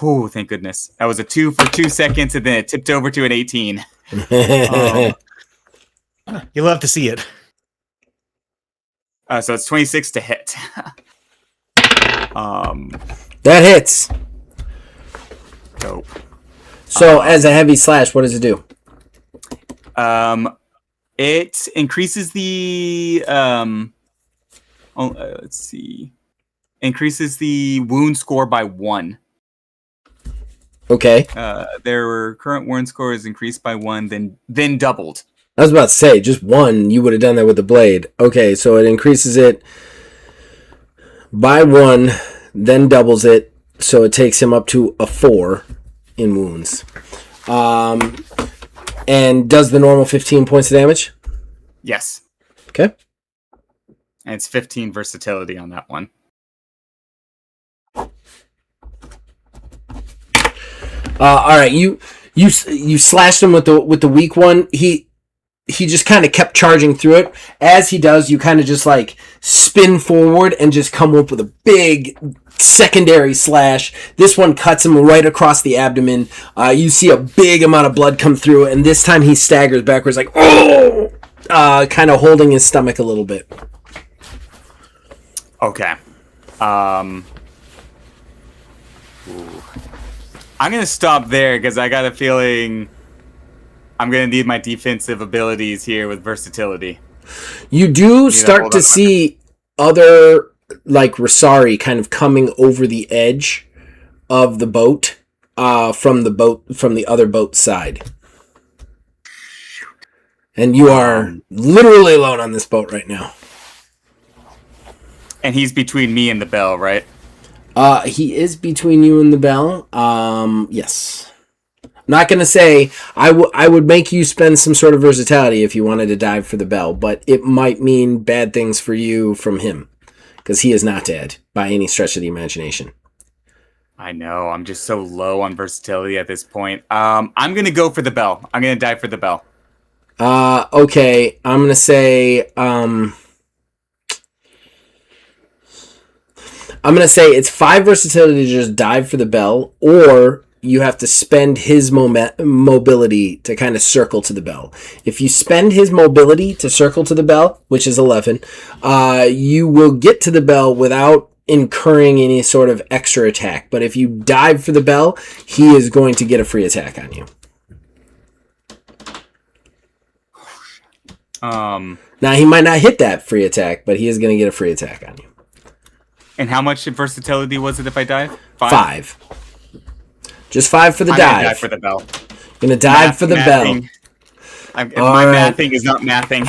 Speaker 4: Oh, thank goodness. That was a 2 for 2 seconds, and then it tipped over to an 18.
Speaker 3: You'll love to see it.
Speaker 4: So it's 26 to hit.
Speaker 1: That hits.
Speaker 4: Dope.
Speaker 1: So as a heavy slash, what does it do?
Speaker 4: It increases the let's see. Increases the wound score by 1.
Speaker 1: Okay.
Speaker 4: Their current wound score is increased by 1, then doubled.
Speaker 1: I was about to say, just 1, you would have done that with the blade. Okay, so it increases it by 1, then doubles it, so it takes him up to a 4 in wounds. And does the normal 15 points of damage?
Speaker 4: Yes.
Speaker 1: Okay.
Speaker 4: And it's 15 versatility on that one.
Speaker 1: All right, you slashed him with the weak one. he just kind of kept charging through it. As he does, you kind of just like spin forward and just come up with a big secondary slash. This one cuts him right across the abdomen. You see a big amount of blood come through, and this time he staggers backwards like, oh! Kind of holding his stomach a little bit.
Speaker 4: Okay. I'm going to stop there because I got a feeling I'm going to need my defensive abilities here with versatility.
Speaker 1: You do start to see other, like, Rosari kind of coming over the edge of the boat from the other boat's side. And you are literally alone on this boat right now.
Speaker 4: And he's between me and the bell, right?
Speaker 1: He is between you and the bell. Yes. I'm not going to say I would make you spend some sort of versatility if you wanted to dive for the bell, but it might mean bad things for you from him because he is not dead by any stretch of the imagination.
Speaker 4: I know. I'm just so low on versatility at this point. I'm going to go for the bell. I'm going to dive for the bell.
Speaker 1: Okay. I'm going to say... I'm going to say it's 5 versatility to just dive for the bell, or you have to spend his mobility to kind of circle to the bell. If you spend his mobility to circle to the bell, which is 11, you will get to the bell without incurring any sort of extra attack. But if you dive for the bell, he is going to get a free attack on you. Now, he might not hit that free attack, but he is going to get a free attack on you.
Speaker 4: And how much versatility was it if I dive?
Speaker 1: 5. Just 5 for the dive.
Speaker 4: I'm gonna dive for the bell.
Speaker 1: Gonna dive for the bell.
Speaker 4: My mathing is not mathing.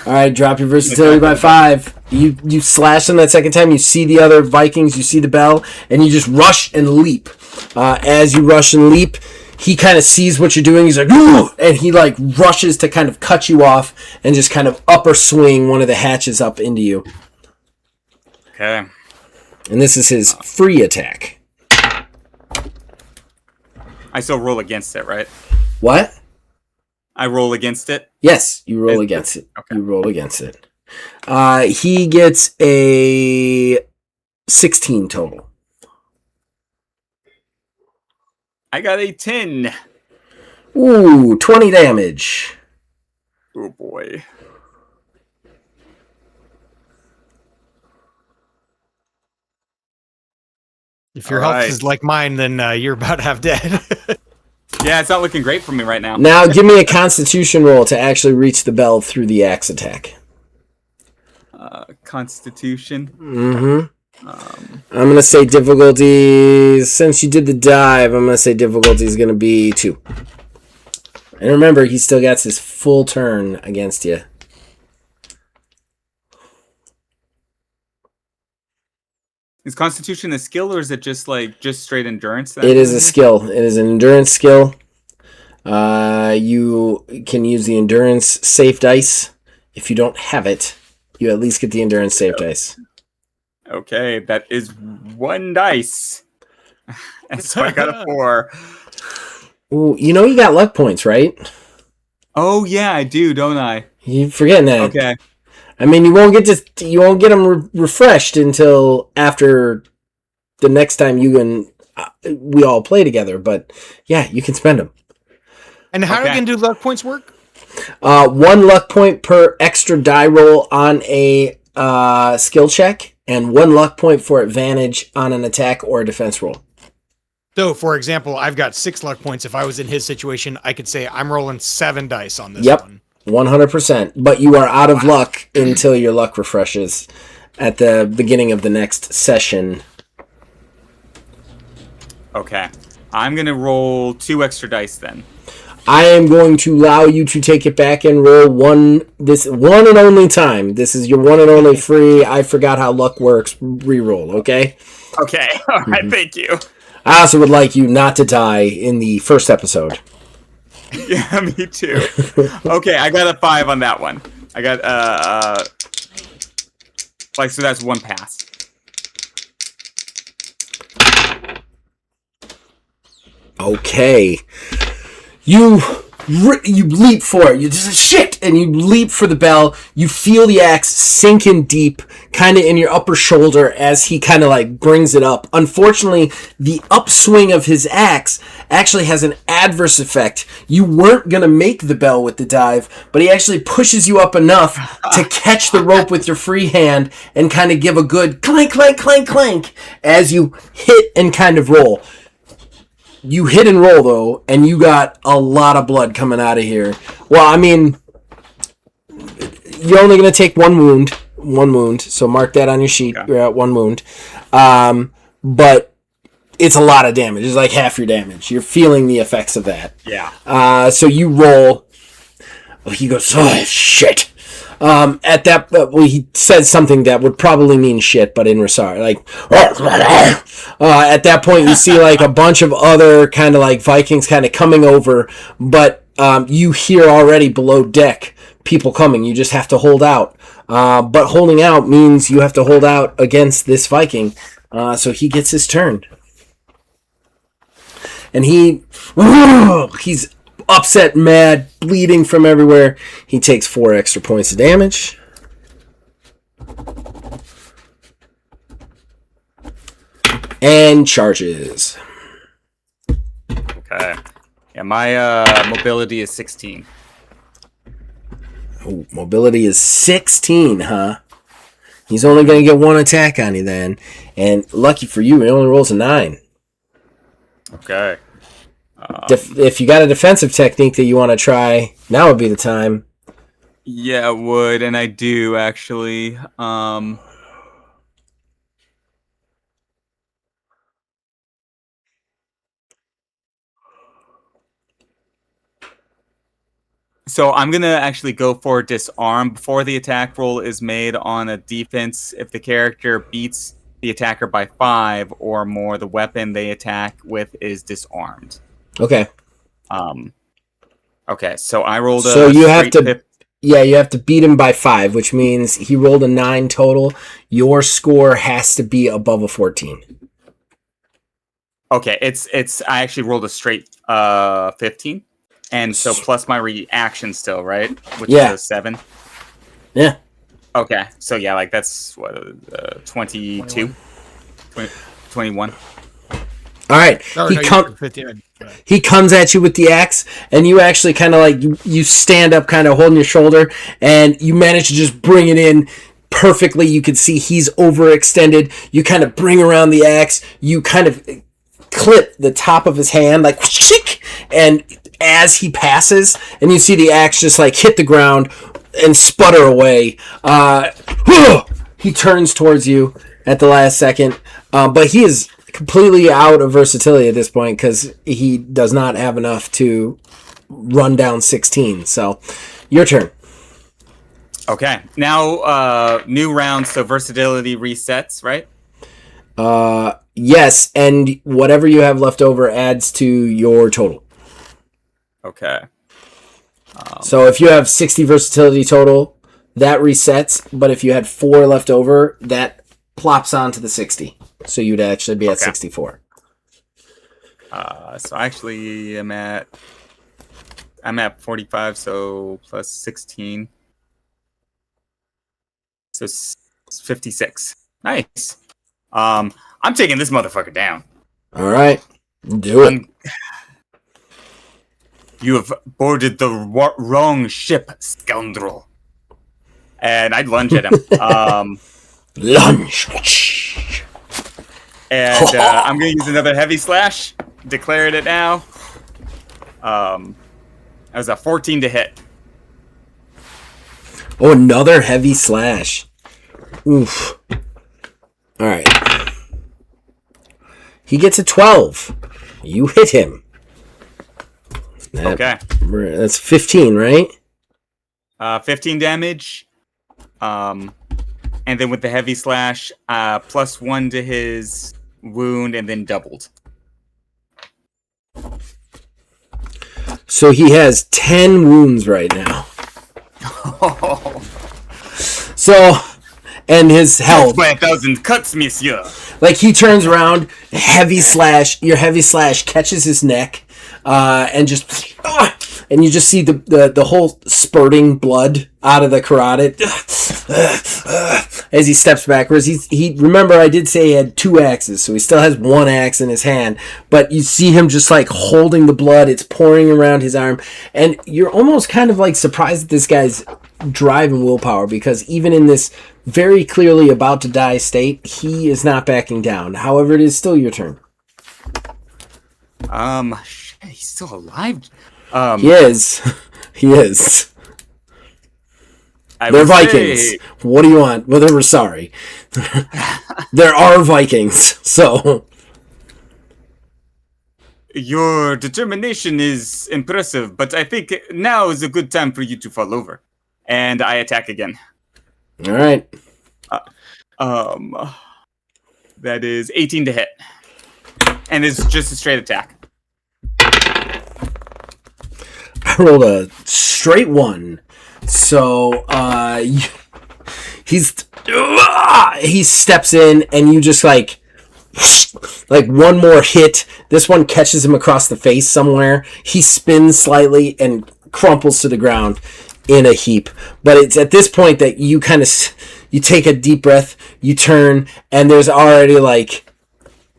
Speaker 1: All right, drop your versatility by 5. You slash them that second time. You see the other Vikings. You see the bell, and you just rush and leap. As you rush and leap, he kind of sees what you're doing. He's like, ooh! And he like rushes to kind of cut you off and just kind of upper swing one of the hatches up into you.
Speaker 4: Okay.
Speaker 1: And this is his free attack.
Speaker 4: I still roll against it, right?
Speaker 1: What?
Speaker 4: I roll against it?
Speaker 1: Yes, you roll against it.
Speaker 4: Okay.
Speaker 1: You roll against it. He gets a 16 total.
Speaker 4: I got a 10.
Speaker 1: Ooh, 20 damage.
Speaker 4: Oh boy.
Speaker 3: If your health is like mine, then you're about half dead.
Speaker 4: Yeah, it's not looking great for me right now.
Speaker 1: Now give me a Constitution roll to actually reach the bell through the axe attack.
Speaker 4: Constitution.
Speaker 1: Mm-hmm. I'm going to say difficulty, since you did the dive, I'm going to say difficulty is going to be 2. And remember, he still gets his full turn against you.
Speaker 4: Is Constitution a skill, or is it just straight endurance?
Speaker 1: It is a skill. It is an endurance skill. You can use the endurance safe dice. If you don't have it, you at least get the endurance safe dice.
Speaker 4: Okay, that is 1 dice. And so I got a 4.
Speaker 1: Ooh, you know you got luck points, right?
Speaker 4: Oh yeah, I do, don't I?
Speaker 1: You forgetting that?
Speaker 4: Okay.
Speaker 1: I mean, you won't get them refreshed until after the next time we all play together. But yeah, you can spend them.
Speaker 3: And how again do luck points work?
Speaker 1: 1 luck point per extra die roll on a skill check, and 1 luck point for advantage on an attack or a defense roll.
Speaker 3: So, for example, I've got 6 luck points. If I was in his situation, I could say I'm rolling 7 dice on this one.
Speaker 1: 100%. But you are out of luck until your luck refreshes at the beginning of the next session.
Speaker 4: Okay. I'm going to roll 2 extra dice then.
Speaker 1: I am going to allow you to take it back and roll one and only time. This is your one and only free, I forgot how luck works, reroll, okay?
Speaker 4: Okay. All right, thank you.
Speaker 1: I also would like you not to die in the first episode.
Speaker 4: Yeah, me too. Okay, I got a 5 on that one. I got so that's 1 pass.
Speaker 1: Okay. You you leap for it. You just shit, and you leap for the bell. You feel the axe sink in deep, kind of in your upper shoulder as he kind of like brings it up. Unfortunately, the upswing of his axe actually has an adverse effect. You weren't gonna make the bell with the dive, but he actually pushes you up enough to catch the rope with your free hand and kind of give a good clank, clank, clank, clank as you hit and kind of roll. You hit and roll, though, and you got a lot of blood coming out of here. Well, I mean, you're only going to take one wound, so mark that on your sheet. Okay. You're at one wound. But it's a lot of damage. It's like half your damage. You're feeling the effects of that.
Speaker 4: Yeah.
Speaker 1: So you roll. He goes, oh, shit. At that, he said something that would probably mean shit, but in Rasar, like, at that point, you see like a bunch of other kind of like Vikings kind of coming over, but you hear already below deck people coming. You just have to hold out. But holding out means you have to hold out against this Viking. So he gets his turn, and he's upset, mad, bleeding from everywhere. He takes 4 extra points of damage. And charges.
Speaker 4: Okay. Yeah, my mobility is 16.
Speaker 1: Oh, mobility is 16, huh? He's only going to get 1 attack on you then. And lucky for you, he only rolls a 9.
Speaker 4: Okay.
Speaker 1: If you got a defensive technique that you want to try, now would be the time.
Speaker 4: Yeah, it would, and I do actually. So I'm gonna actually go for disarm before the attack roll is made on a defense. If the character beats the attacker by 5 or more, the weapon they attack with is disarmed.
Speaker 1: Okay.
Speaker 4: Okay, so I rolled a
Speaker 1: So you have to
Speaker 4: 50.
Speaker 1: Yeah, you have to beat him by 5, which means he rolled a 9 total. Your score has to be above a 14.
Speaker 4: Okay, it's I actually rolled a straight 15. And so plus my reaction still, right? Which is a 7.
Speaker 1: Yeah.
Speaker 4: Okay, so yeah, like that's what 22 21.
Speaker 1: All right. He comes at you with the axe, and you actually kind of like you stand up, kind of holding your shoulder, and you manage to just bring it in perfectly. You can see he's overextended. You kind of bring around the axe. You kind of clip the top of his hand, like, and as he passes, and you see the axe just like hit the ground and sputter away. He turns towards you at the last second, but he is completely out of versatility at this point because he does not have enough to run down 16. So, your turn.
Speaker 4: Okay, now new round, so versatility resets, right?
Speaker 1: Yes, and whatever you have left over adds to your total.
Speaker 4: Okay.
Speaker 1: So if you have 60 versatility total, that resets, but if you had 4 left over, that plops onto the 60. So you'd actually be at 64.
Speaker 4: So actually I'm at 45, so plus 16. So 56. Nice. I'm taking this motherfucker down.
Speaker 1: All right. Do it.
Speaker 4: You have boarded the wrong ship, scoundrel. And I'd lunge at him.
Speaker 1: Lunge.
Speaker 4: And I'm going to use another heavy slash. Declaring it now. That was a 14 to hit.
Speaker 1: Oh, another heavy slash. Oof. All right. He gets a 12. You hit him.
Speaker 4: Okay.
Speaker 1: That's 15, right?
Speaker 4: 15 damage. And then with the heavy slash, plus 1 to his wound, and then doubled.
Speaker 1: So he has 10 wounds right now. So, and his health.
Speaker 4: By 1,000 cuts, monsieur.
Speaker 1: Like he turns around, heavy slash. Your heavy slash catches his neck, and just and you just see the whole spurting blood out of the carotid as he steps backwards. He remember I did say he had 2 axes, so he still has 1 axe in his hand, but you see him just like holding the blood. It's pouring around his arm, and you're almost kind of like surprised at this guy's drive and willpower, because even in this very clearly about to die state, he is not backing down. However, it is still your turn.
Speaker 4: Shit, he's still alive.
Speaker 1: He is. He is. They're Vikings. What do you want? Well, we're sorry. There are Vikings, so.
Speaker 4: Your determination is impressive, but I think now is a good time for you to fall over. And I attack again.
Speaker 1: All right.
Speaker 4: That is 18 to hit. And it's just a straight attack.
Speaker 1: I rolled a straight 1. So, he steps in, and you just like one more hit. This one catches him across the face somewhere. He spins slightly and crumples to the ground in a heap. But it's at this point that you kind of, you take a deep breath, you turn, and there's already like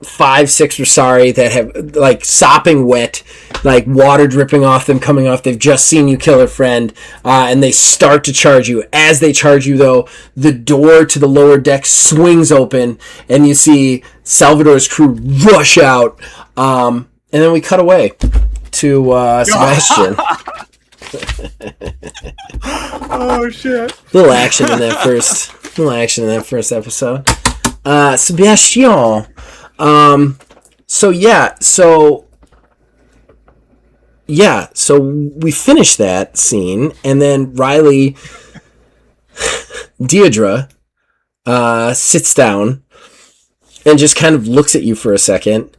Speaker 1: 5, 6 Rosari that have like sopping wet, like water dripping off them, coming off. They've just seen you kill a friend, and they start to charge you. As they charge you, though, the door to the lower deck swings open, and you see Salvador's crew rush out. And then we cut away to Sebastian.
Speaker 4: Oh shit!
Speaker 1: Little action in that first episode. Sebastian. So we finish that scene, and then Riley, Deirdre, sits down and just kind of looks at you for a second,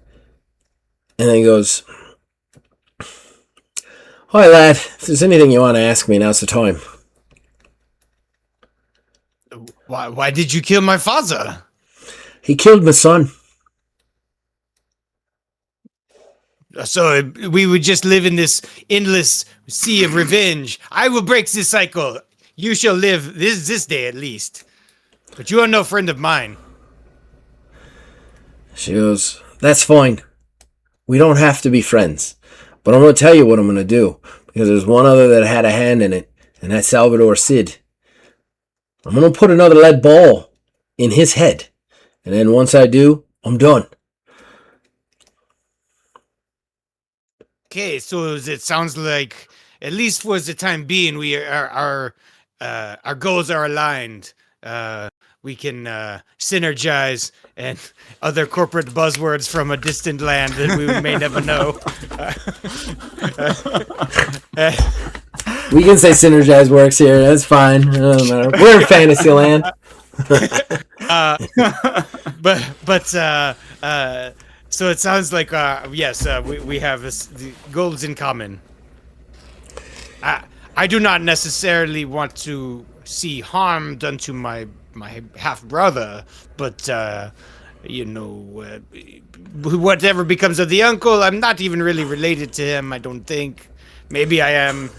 Speaker 1: and then goes, "Hi, lad. If there's anything you want to ask me, now's the time."
Speaker 3: Why did you kill my father?
Speaker 1: He killed my son.
Speaker 3: So we would just live in this endless sea of revenge. I will break this cycle. You shall live this day at least. But you are no friend of mine.
Speaker 1: She goes, "That's fine. We don't have to be friends. But I'm going to tell you what I'm going to do. Because there's one other that had a hand in it. And that's Salvador Sid. I'm going to put another lead ball in his head. And then once I do, I'm done."
Speaker 3: Okay, so it sounds like, at least for the time being, we our goals are aligned. We can synergize, and other corporate buzzwords from a distant land that we may never know.
Speaker 1: We can say synergize works here. That's fine. It doesn't matter. We're in fantasy land.
Speaker 3: So it sounds like yes, we have the goals in common. I do not necessarily want to see harm done to my half brother, but whatever becomes of the uncle, I'm not even really related to him. I don't think. Maybe I am.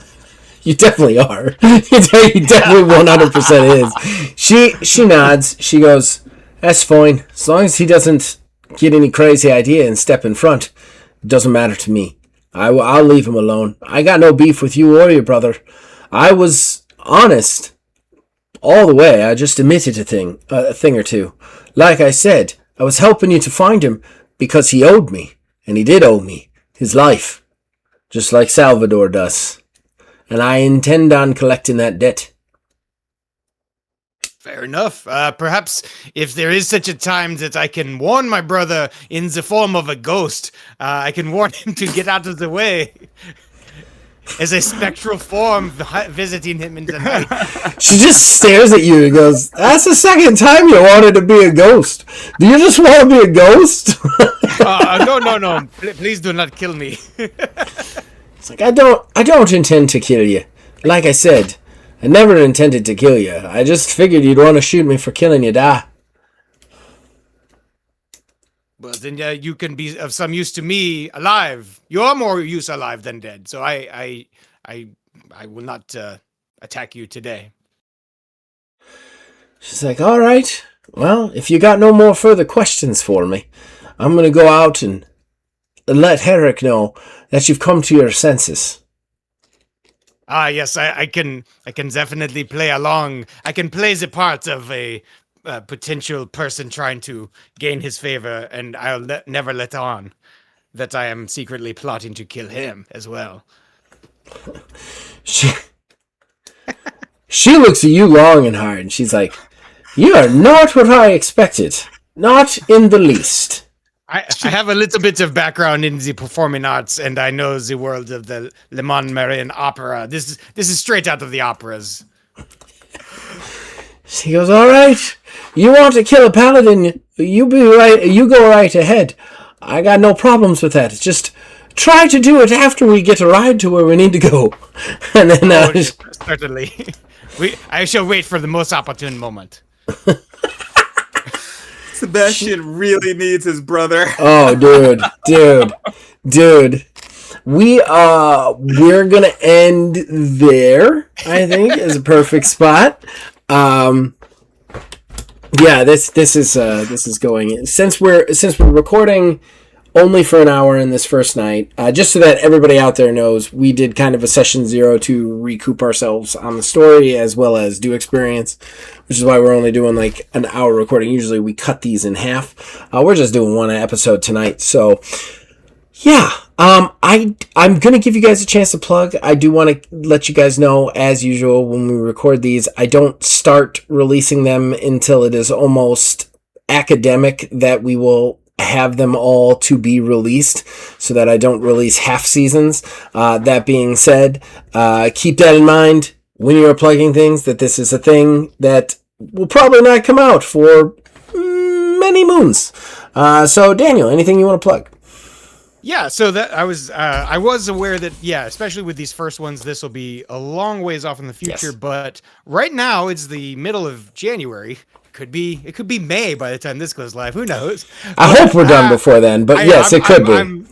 Speaker 1: You definitely are. You definitely 100% is. She nods. She goes, "That's fine. As long as he doesn't get any crazy idea and step in front, it doesn't matter to me. I'll leave him alone. I got no beef with you or your brother. I was honest all the way. I just admitted a thing or two. Like I said, I was helping you to find him because he owed me, and he did owe me his life, just like Salvador does. And I intend on collecting that debt."
Speaker 3: Fair enough. Perhaps if there is such a time that I can warn my brother in the form of a ghost, I can warn him to get out of the way. As a spectral form visiting him in the night.
Speaker 1: She just stares at you and goes, "That's the second time you wanted to be a ghost. Do you just want to be a ghost?"
Speaker 3: No. Please do not kill me.
Speaker 1: It's like, I don't intend to kill you. Like I said, I never intended to kill you. I just figured you'd want to shoot me for killing your dad.
Speaker 3: Well, then you can be of some use to me alive. You're more use alive than dead. So I I will not attack you today.
Speaker 1: She's like, all right. Well, if you got no more further questions for me, I'm going to go out and let Herrick know that you've come to your senses.
Speaker 3: Ah, yes, I can definitely play along. I can play the part of a potential person trying to gain his favor, and I'll never let on that I am secretly plotting to kill him as well.
Speaker 1: She looks at you long and hard, and she's like, you are not what I expected. Not in the least.
Speaker 3: I have a little bit of background in the performing arts, and I know the world of the Le Mans Marian opera. This is straight out of the operas.
Speaker 1: She goes, all right. You want to kill a paladin? You be right. You go right ahead. I got no problems with that. Just try to do it after we get a ride to where we need to go. And then
Speaker 3: certainly, I shall wait for the most opportune moment.
Speaker 4: Sebastian really needs his brother.
Speaker 1: Oh, dude. We're gonna end there. I think is a perfect spot. Yeah, this is going since we're recording only for an hour in this first night. Just so that everybody out there knows, we did kind of a session 0 to recoup ourselves on the story as well as do experience, which is why we're only doing like an hour recording. Usually we cut these in half. We're just doing one episode tonight, so yeah. I'm gonna give you guys a chance to plug. I do want to let you guys know, as usual, when we record these, I don't start releasing them until it is almost academic that we will have them all to be released, so that I don't release half seasons. That being said, keep that in mind when you're plugging things, that this is a thing that will probably not come out for many moons. So Daniel, anything you want to plug?
Speaker 3: Yeah, so that I was aware that, yeah, especially with these first ones, this will be a long ways off in the future. Yes. But right now it's the middle of January. It could be May by the time this goes live. Who knows?
Speaker 1: I hope we're done before then. But yes, it could be.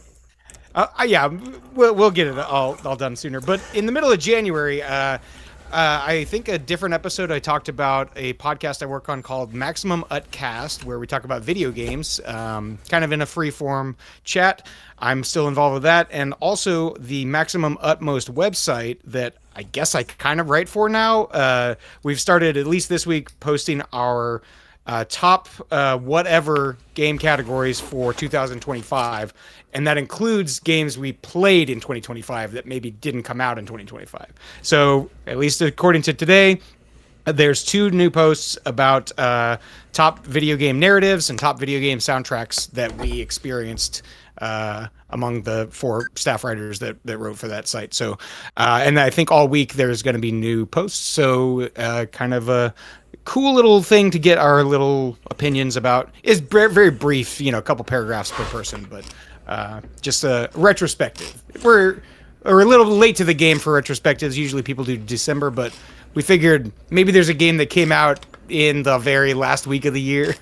Speaker 3: Yeah, we'll get it all done sooner. But in the middle of January, I think a different episode I talked about a podcast I work on called Maximum Utcast, where we talk about video games, kind of in a free form chat. I'm still involved with that, and also the Maximum Utmost website that I guess I kind of write for now. We've started, at least this week, posting our top whatever game categories for 2025. And that includes games we played in 2025 that maybe didn't come out in 2025. So, at least according to today, there's 2 new posts about top video game narratives and top video game soundtracks that we experienced among the 4 staff writers that wrote for that site. So, and I think all week there's going to be new posts. So, kind of a cool little thing to get our little opinions about. Is very brief, a couple paragraphs per person, but just a retrospective. We're a little late to the game for retrospectives. Usually people do December, but we figured maybe there's a game that came out in the very last week of the year.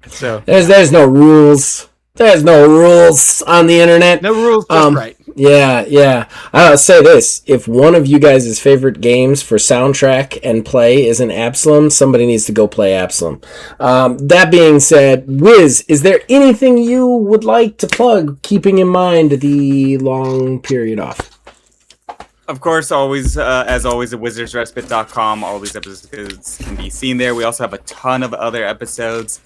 Speaker 3: So
Speaker 1: there's no rules. There's no rules on the internet.
Speaker 3: No rules, just right.
Speaker 1: Yeah. I'll say this. If one of you guys' favorite games for soundtrack and play is an Absalom, somebody needs to go play Absalom. That being said, Wiz, is there anything you would like to plug, keeping in mind the long period off?
Speaker 4: Of course, always, as always, at wizardsrespite.com. All these episodes can be seen there. We also have a ton of other episodes.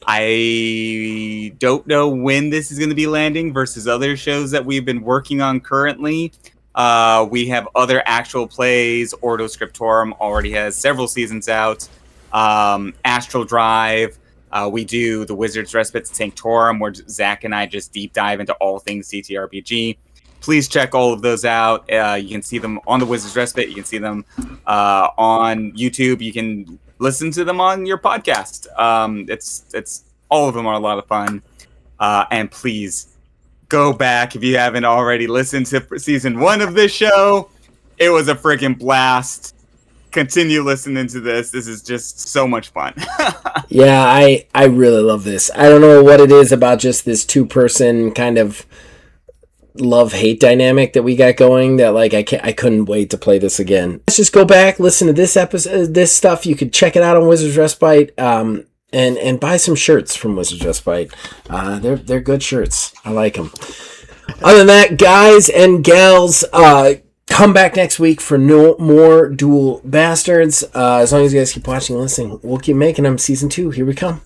Speaker 4: I don't know when this is going to be landing versus other shows that we've been working on currently. We have other actual plays. Ordo Scriptorum already has several seasons out. Astral Drive. We do the Wizard's Respite Sanctorum, where Zach and I just deep dive into all things CTRPG. Please check all of those out. You can see them on the Wizard's Respite. You can see them on YouTube. You can listen to them on your podcast. It's all of them are a lot of fun. And please go back if you haven't already listened to season 1 of this show. It was a freaking blast. Continue listening to this. This is just so much fun.
Speaker 1: Yeah, I really love this. I don't know what it is about just this 2-person kind of love-hate dynamic that we got going that like I couldn't wait to play this again. Let's just go back, listen to this episode, this stuff. You could check it out on Wizards Respite, and buy some shirts from Wizards Respite. They're good shirts. I like them. Other than that, guys and gals, come back next week for no more Duel Bastards. As long as you guys keep watching and listening, we'll keep making them. Season 2, here we come.